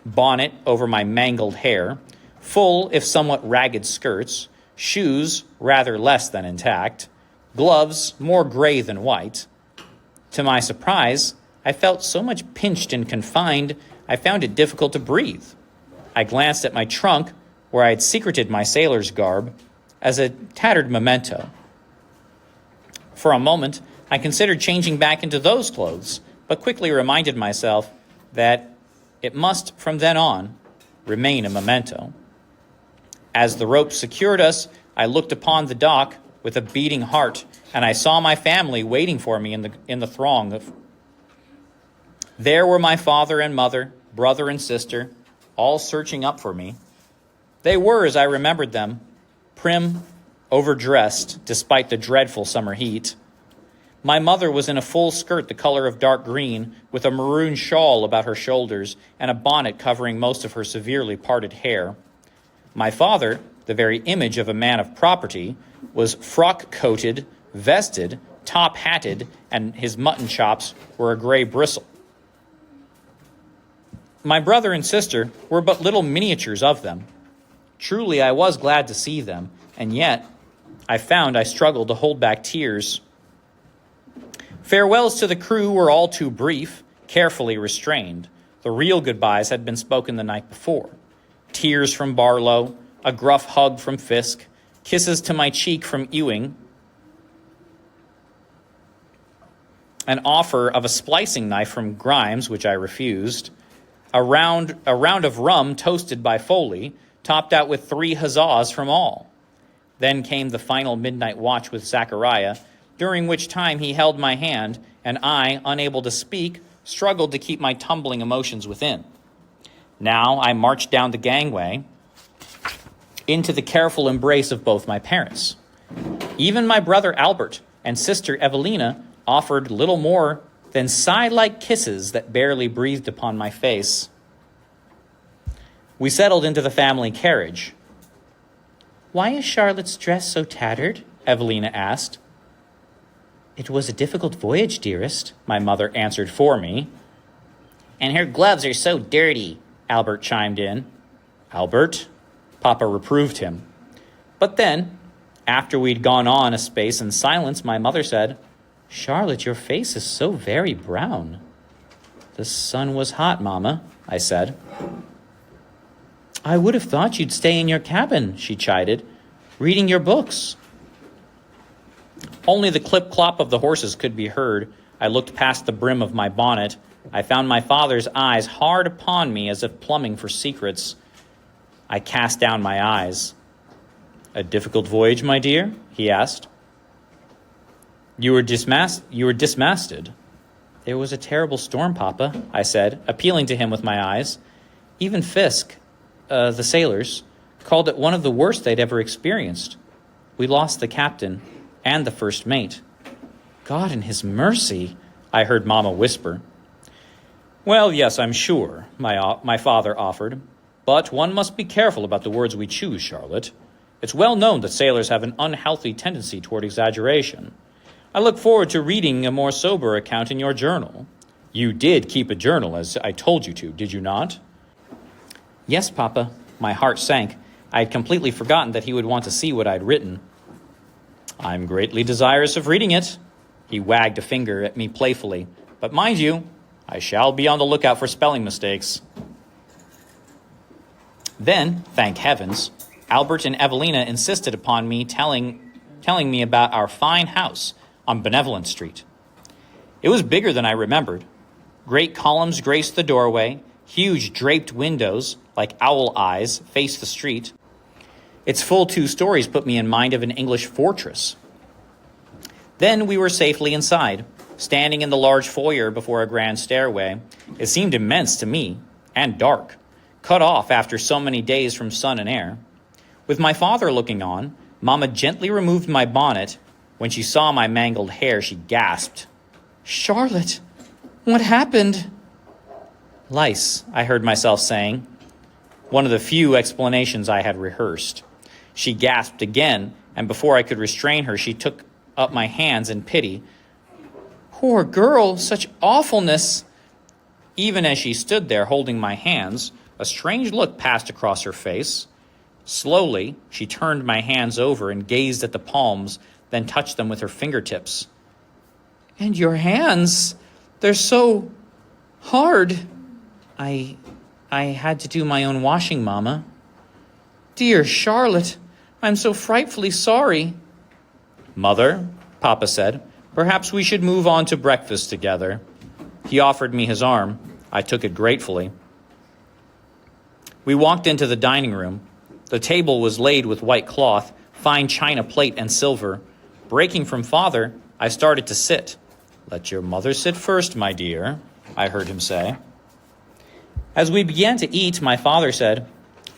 bonnet over my mangled hair, full if somewhat ragged skirts, shoes rather less than intact, gloves more gray than white. To my surprise, I felt so much pinched and confined, I found it difficult to breathe. I glanced at my trunk, where I had secreted my sailor's garb, as a tattered memento. For a moment, I considered changing back into those clothes, but quickly reminded myself that it must, from then on, remain a memento. As the rope secured us, I looked upon the dock with a beating heart, and I saw my family waiting for me in the throng. There were my father and mother, brother and sister, all searching up for me. They were, as I remembered them, prim, overdressed, despite the dreadful summer heat. My mother was in a full skirt the color of dark green, with a maroon shawl about her shoulders and a bonnet covering most of her severely parted hair. My father, the very image of a man of property, was frock-coated, vested, top-hatted, and his mutton chops were a gray bristle. My brother and sister were but little miniatures of them. Truly, I was glad to see them, and yet I found I struggled to hold back tears. Farewells to the crew were all too brief, carefully restrained. The real goodbyes had been spoken the night before. Tears from Barlow, a gruff hug from Fisk, kisses to my cheek from Ewing, an offer of a splicing knife from Grimes, which I refused, a round of rum toasted by Foley, topped out with 3 huzzahs from all. Then came the final midnight watch with Zachariah, during which time he held my hand, and I, unable to speak, struggled to keep my tumbling emotions within. Now I marched down the gangway into the careful embrace of both my parents. Even my brother Albert and sister Evelina offered little more than sigh-like kisses that barely breathed upon my face. We settled into the family carriage. "Why is Charlotte's dress so tattered?" Evelina asked. "It was a difficult voyage, dearest," my mother answered for me. "And her gloves are so dirty," Albert chimed in. "Albert?" Papa reproved him. But then, after we'd gone on a space in silence, my mother said, "Charlotte, your face is so very brown." "The sun was hot, Mama," I said. "I would have thought you'd stay in your cabin," she chided, "reading your books." Only the clip-clop of the horses could be heard. I looked past the brim of my bonnet. I found my father's eyes hard upon me as if plumbing for secrets. I cast down my eyes. "A difficult voyage, my dear?" he asked. You were dismasted." "There was a terrible storm, Papa," I said, appealing to him with my eyes. Even Fisk, the sailors, called it one of the worst they'd ever experienced. We lost the captain and the first mate. "God in his mercy," I heard Mama whisper. "Well, yes, I'm sure," my father offered. "But one must be careful about the words we choose, Charlotte. It's well known that sailors have an unhealthy tendency toward exaggeration. I look forward to reading a more sober account in your journal. You did keep a journal, as I told you to, did you not? Yes, Papa. My heart sank. I had completely forgotten that he would want to see what I'd written. I'm greatly desirous of reading it. He wagged a finger at me playfully. But mind you, I shall be on the lookout for spelling mistakes. Then, thank heavens, Albert and Evelina insisted upon me telling me about our fine house on Benevolent Street. It was bigger than I remembered. Great columns graced the doorway. Huge draped windows, like owl eyes, faced the street. Its full 2 stories put me in mind of an English fortress. Then we were safely inside, standing in the large foyer before a grand stairway. It seemed immense to me, and dark, cut off after so many days from sun and air. With my father looking on, Mama gently removed my bonnet. When she saw my mangled hair, she gasped. Charlotte, what happened? Lice, I heard myself saying, one of the few explanations I had rehearsed. She gasped again, and before I could restrain her, she took up my hands in pity. Poor girl, such awfulness. Even as she stood there holding my hands, a strange look passed across her face. Slowly, she turned my hands over and gazed at the palms, then touched them with her fingertips. And your hands, they're so hard. I had to do my own washing, Mama. Dear Charlotte, I'm so frightfully sorry. Mother, Papa said, perhaps we should move on to breakfast together. He offered me his arm. I took it gratefully. We walked into the dining room. The table was laid with white cloth, fine china plate and silver. Breaking from Father, I started to sit. Let your mother sit first, my dear, I heard him say. As we began to eat, my father said,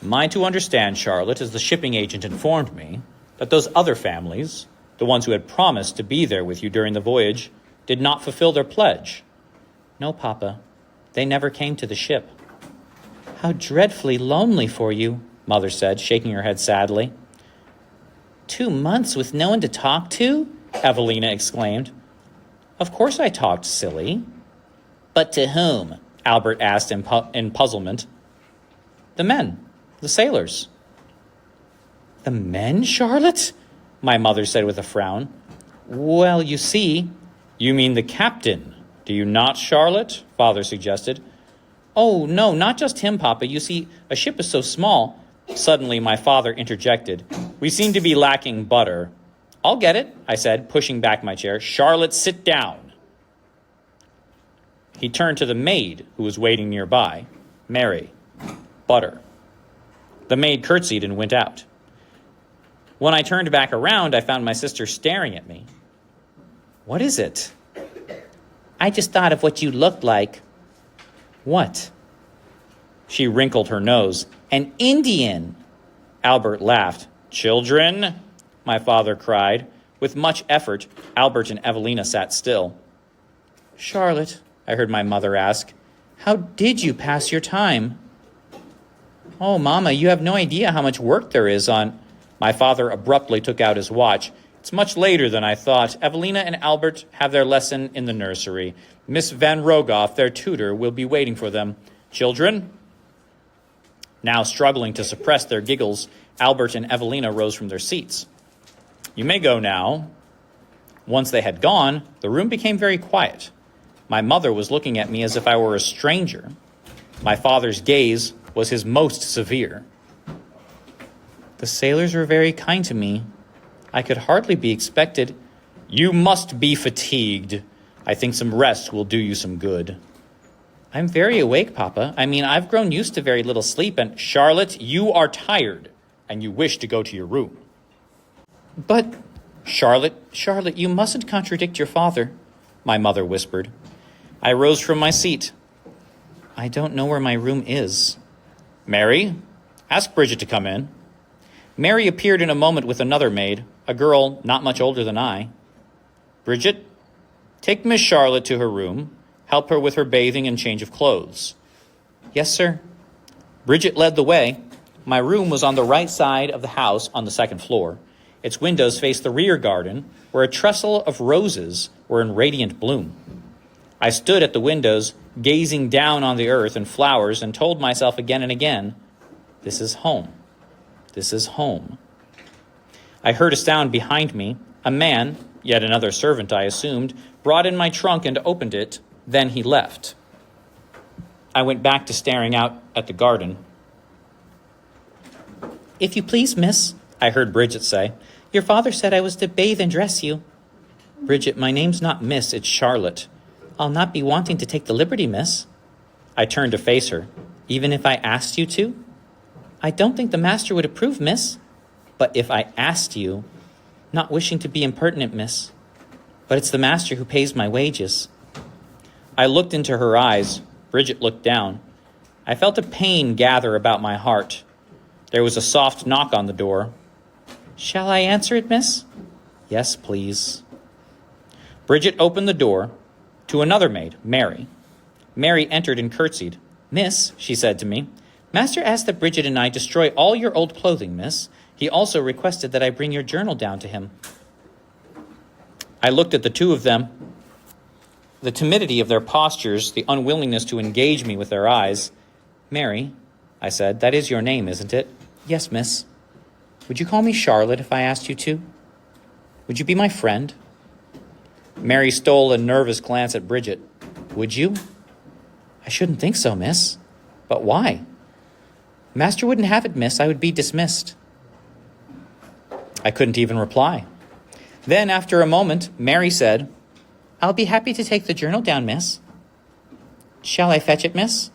Am I to understand, Charlotte, as the shipping agent informed me, that those other families, the ones who had promised to be there with you during the voyage, did not fulfill their pledge? No, Papa. They never came to the ship. How dreadfully lonely for you, Mother said, shaking her head sadly. 2 months with no one to talk to? Evelina exclaimed. Of course I talked, silly. But to whom? Albert asked in puzzlement. The men, the sailors. The men, Charlotte? My mother said with a frown. Well, you see. You mean the captain, do you not, Charlotte? Father suggested. Oh, no, not just him, Papa. You see, a ship is so small. Suddenly, my father interjected. We seem to be lacking butter. I'll get it, I said, pushing back my chair. Charlotte, sit down. He turned to the maid, who was waiting nearby. Mary, butter. The maid curtsied and went out. When I turned back around, I found my sister staring at me. What is it? I just thought of what you looked like. What? She wrinkled her nose. An Indian. Albert laughed. Children, my father cried. With much effort, Albert and Evelina sat still. Charlotte, I heard my mother ask, how did you pass your time? Oh, Mama, you have no idea how much work there is on... My father abruptly took out his watch. It's much later than I thought. Evelina and Albert have their lesson in the nursery. Miss Van Rogoff, their tutor, will be waiting for them. Children? Now struggling to suppress their giggles, Albert and Evelina rose from their seats. You may go now. Once they had gone, the room became very quiet. My mother was looking at me as if I were a stranger. My father's gaze was his most severe. The sailors were very kind to me. I could hardly be expected. You must be fatigued. I think some rest will do you some good. I'm very awake, Papa. I've grown used to very little sleep, and... Charlotte, you are tired, and you wish to go to your room. But... Charlotte, you mustn't contradict your father, my mother whispered. I rose from my seat. I don't know where my room is. Mary, ask Bridget to come in. Mary appeared in a moment with another maid, a girl not much older than I. Bridget, take Miss Charlotte to her room. Help her with her bathing and change of clothes. Yes, sir. Bridget led the way. My room was on the right side of the house on the second floor. Its windows faced the rear garden, where a trestle of roses were in radiant bloom. I stood at the windows, gazing down on the earth and flowers, and told myself again and again, "This is home. This is home." I heard a sound behind me. A man, yet another servant I assumed, brought in my trunk and opened it. Then he left. I went back to staring out at the garden. "If you please, miss," I heard Bridget say, "your father said I was to bathe and dress you." "Bridget, my name's not Miss, it's Charlotte." "I'll not be wanting to take the liberty, miss." I turned to face her. "Even if I asked you to?" "I don't think the master would approve, miss." "But if I asked you?" "Not wishing to be impertinent, miss. But it's the master who pays my wages." I looked into her eyes. Bridget looked down. I felt a pain gather about my heart. There was a soft knock on the door. "Shall I answer it, miss?" "Yes, please." Bridget opened the door to another maid, Mary. Mary entered and curtsied. "Miss," she said to me, "master asked that Bridget and I destroy all your old clothing, miss. He also requested that I bring your journal down to him." I looked at the two of them. The timidity of their postures, the unwillingness to engage me with their eyes. "Mary," I said, "that is your name, isn't it?" "Yes, miss." "Would you call me Charlotte if I asked you to? Would you be my friend?" Mary stole a nervous glance at Bridget. "Would you?" "I shouldn't think so, miss." "But why?" "Master wouldn't have it, miss. I would be dismissed." I couldn't even reply. Then, after a moment, Mary said, "I'll be happy to take the journal down, miss." "Shall I fetch it, miss?"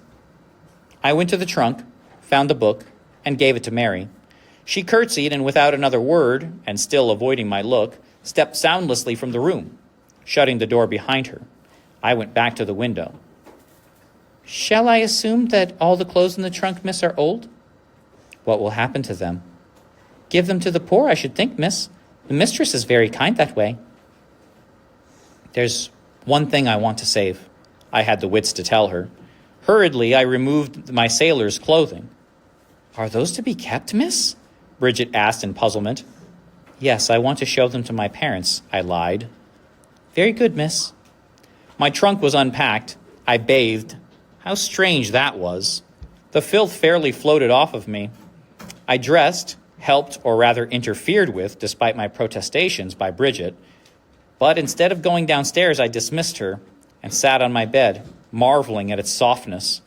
I went to the trunk, found the book, and gave it to Mary. She curtsied, and without another word, and still avoiding my look, stepped soundlessly from the room, shutting the door behind her. I went back to the window. "Shall I assume that all the clothes in the trunk, miss, are old?" "What will happen to them?" "Give them to the poor, I should think, miss. The mistress is very kind that way." "There's one thing I want to save," I had the wits to tell her. Hurriedly, I removed my sailor's clothing. "Are those to be kept, miss?" Bridget asked in puzzlement. "Yes, I want to show them to my parents," I lied. "Very good, miss." My trunk was unpacked. I bathed. How strange that was. The filth fairly floated off of me. I dressed, helped or rather interfered with, despite my protestations, by Bridget. But instead of going downstairs, I dismissed her and sat on my bed, marveling at its softness.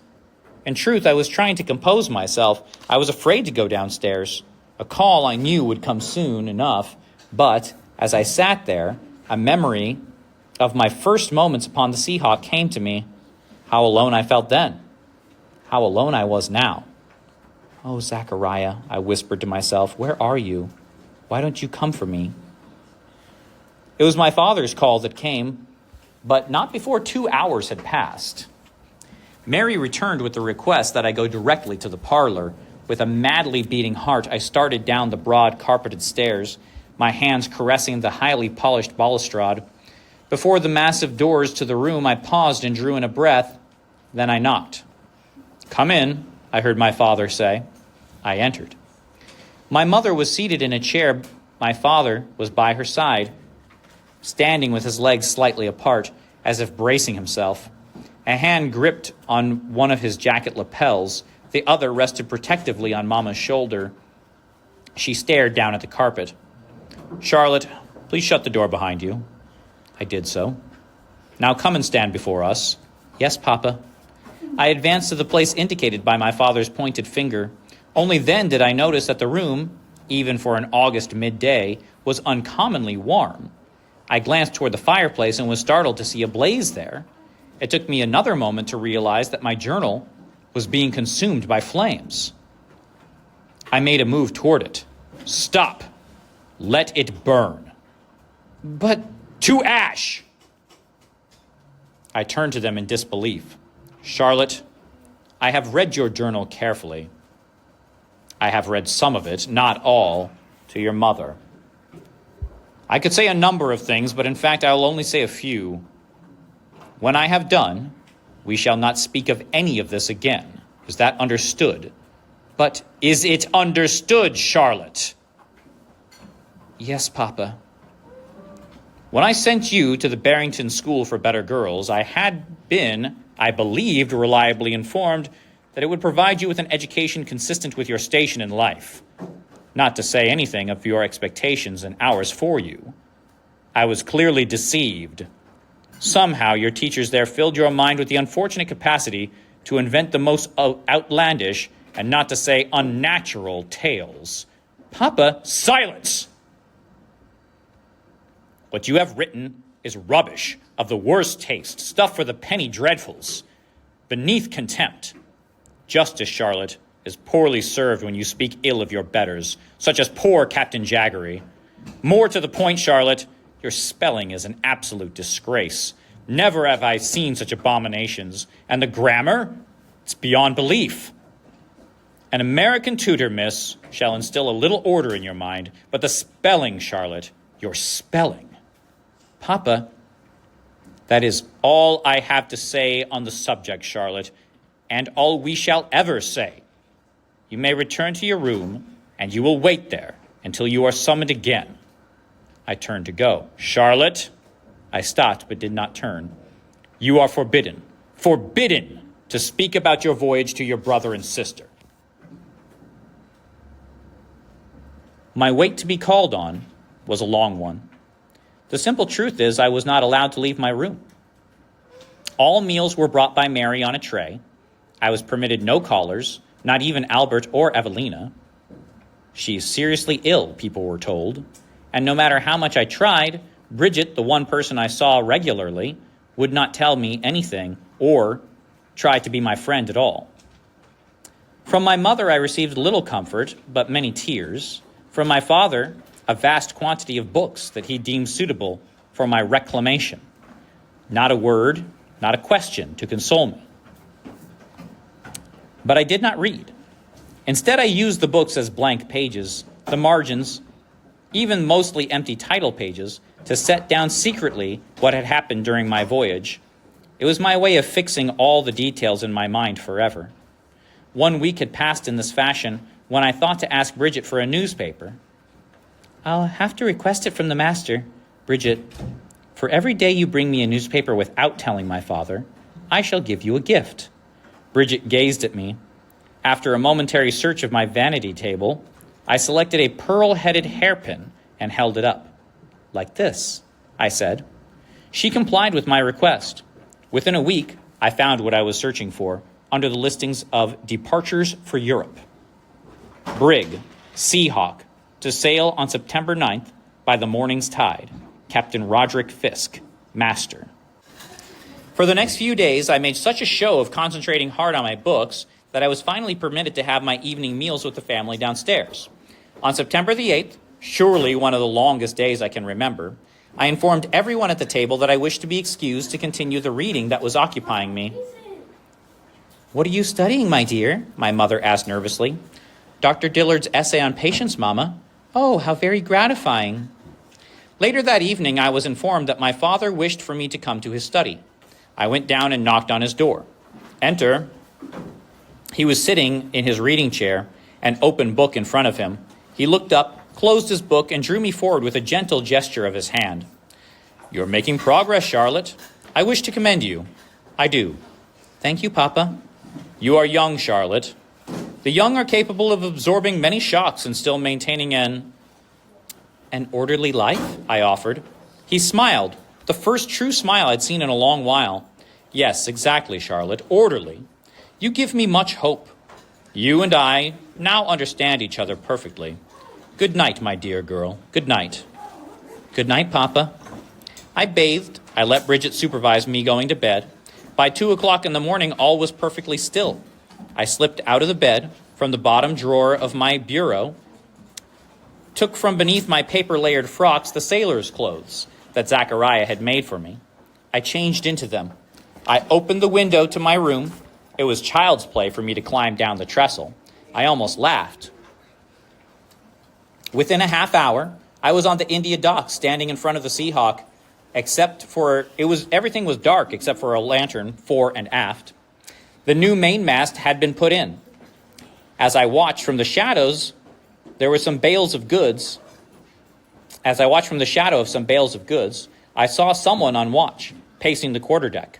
In truth, I was trying to compose myself. I was afraid to go downstairs. A call I knew would come soon enough, but as I sat there, a memory of my first moments upon the Seahawk came to me. How alone I felt then. How alone I was now. "Oh, Zachariah," I whispered to myself, "where are you? Why don't you come for me?" It was my father's call that came, but not before 2 hours had passed. Mary returned with the request that I go directly to the parlor. With a madly beating heart, I started down the broad carpeted stairs, my hands caressing the highly polished balustrade. Before the massive doors to the room, I paused and drew in a breath. Then I knocked. "Come in," I heard my father say. I entered. My mother was seated in a chair. My father was by her side, standing with his legs slightly apart, as if bracing himself. A hand gripped on one of his jacket lapels. The other rested protectively on Mama's shoulder. She stared down at the carpet. "Charlotte, please shut the door behind you." I did so. "Now come and stand before us." "Yes, Papa." I advanced to the place indicated by my father's pointed finger. Only then did I notice that the room, even for an August midday, was uncommonly warm. I glanced toward the fireplace and was startled to see a blaze there. It took me another moment to realize that my journal was being consumed by flames. I made a move toward it. "Stop! Let it burn." "But to ash!" I turned to them in disbelief. "Charlotte, I have read your journal carefully. I have read some of it, not all, to your mother. I could say a number of things, but in fact I will only say a few. When I have done, we shall not speak of any of this again. Is that understood?" "But is it understood, Charlotte?" Yes, Papa. When I sent you to the Barrington School for Better Girls, I had been, I believed, reliably informed that it would provide you with an education consistent with your station in life. Not to say anything of your expectations and ours for you. I was clearly deceived. Somehow your teachers there filled your mind with the unfortunate capacity to invent the most outlandish, and not to say unnatural, tales. Papa, silence! What you have written is rubbish, of the worst taste, stuff for the penny dreadfuls, beneath contempt. Justice, Charlotte, is poorly served when you speak ill of your betters, such as poor Captain Jaggery. More to the point, Charlotte, your spelling is an absolute disgrace. Never have I seen such abominations. And the grammar? It's beyond belief. An American tutor, miss, shall instill a little order in your mind, but the spelling, Charlotte, your spelling. Papa, that is all I have to say on the subject, Charlotte, and all we shall ever say. You may return to your room, and you will wait there until you are summoned again. I turned to go. Charlotte, I stopped but did not turn. You are forbidden to speak about your voyage to your brother and sister. My wait to be called on was a long one. The simple truth is I was not allowed to leave my room. All meals were brought by Mary on a tray. I was permitted no callers, not even Albert or Evelina. She is seriously ill, people were told, and no matter how much I tried, Bridget, the one person I saw regularly, would not tell me anything or try to be my friend at all. From my mother I received little comfort, but many tears. From my father, a vast quantity of books that he deemed suitable for my reclamation. Not a word, not a question to console me. But I did not read. Instead, I used the books as blank pages, the margins, even mostly empty title pages, to set down secretly what had happened during my voyage. It was my way of fixing all the details in my mind forever. 1 week had passed in this fashion when I thought to ask Bridget for a newspaper. I'll have to request it from the master. Bridget, for every day you bring me a newspaper without telling my father, I shall give you a gift. Bridget gazed at me. After a momentary search of my vanity table, I selected a pearl-headed hairpin and held it up. Like this, I said. She complied with my request. Within a week, I found what I was searching for under the listings of departures for Europe. Brig, Seahawk, to sail on September 9th by the morning's tide. Captain Roderick Fisk, master. For the next few days, I made such a show of concentrating hard on my books that I was finally permitted to have my evening meals with the family downstairs. On September the 8th, surely one of the longest days I can remember, I informed everyone at the table that I wished to be excused to continue the reading that was occupying me. What are you studying, my dear? My mother asked nervously. Dr. Dillard's essay on patience, Mama. Oh, how very gratifying. Later that evening, I was informed that my father wished for me to come to his study. I went down and knocked on his door. Enter. He was sitting in his reading chair, an open book in front of him. He looked up, closed his book, and drew me forward with a gentle gesture of his hand. You're making progress, Charlotte. I wish to commend you. I do. Thank you, Papa. You are young, Charlotte. The young are capable of absorbing many shocks and still maintaining an orderly life, I offered. He smiled, the first true smile I'd seen in a long while. Yes, exactly, Charlotte, orderly. You give me much hope. You and I now understand each other perfectly. Good night, my dear girl. Good night. Good night, Papa. I bathed. I let Bridget supervise me going to bed. By 2 o'clock in the morning, all was perfectly still. I slipped out of the bed from the bottom drawer of my bureau, took from beneath my paper-layered frocks the sailor's clothes that Zachariah had made for me. I changed into them. I opened the window to my room. It was child's play for me to climb down the trestle. I almost laughed. Within a half hour, I was on the India docks standing in front of the Seahawk, everything was dark except for a lantern fore and aft. The new mainmast had been put in. As I watched from the shadows, there were some bales of goods As I watched from the shadow of some bales of goods, I saw someone on watch, pacing the quarterdeck.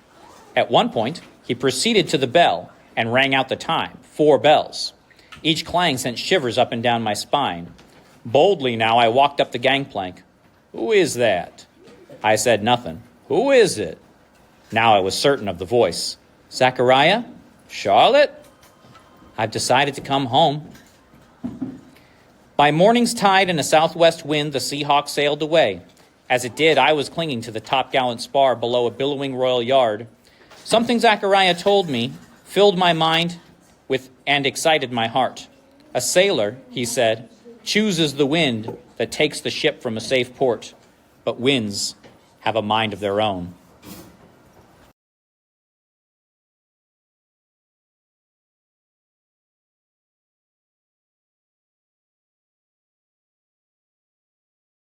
At one point, he proceeded to the bell and rang out the time, 4 bells. Each clang sent shivers up and down my spine. Boldly now I walked up the gangplank. "Who is that?" I said nothing. "Who is it?" Now I was certain of the voice. "Zachariah? Charlotte?" "I've decided to come home." By morning's tide and a southwest wind, the Seahawk sailed away. As it did, I was clinging to the topgallant spar below a billowing royal yard. Something Zachariah told me filled my mind with and excited my heart. "A sailor," he said, "chooses the wind that takes the ship from a safe port, but winds have a mind of their own."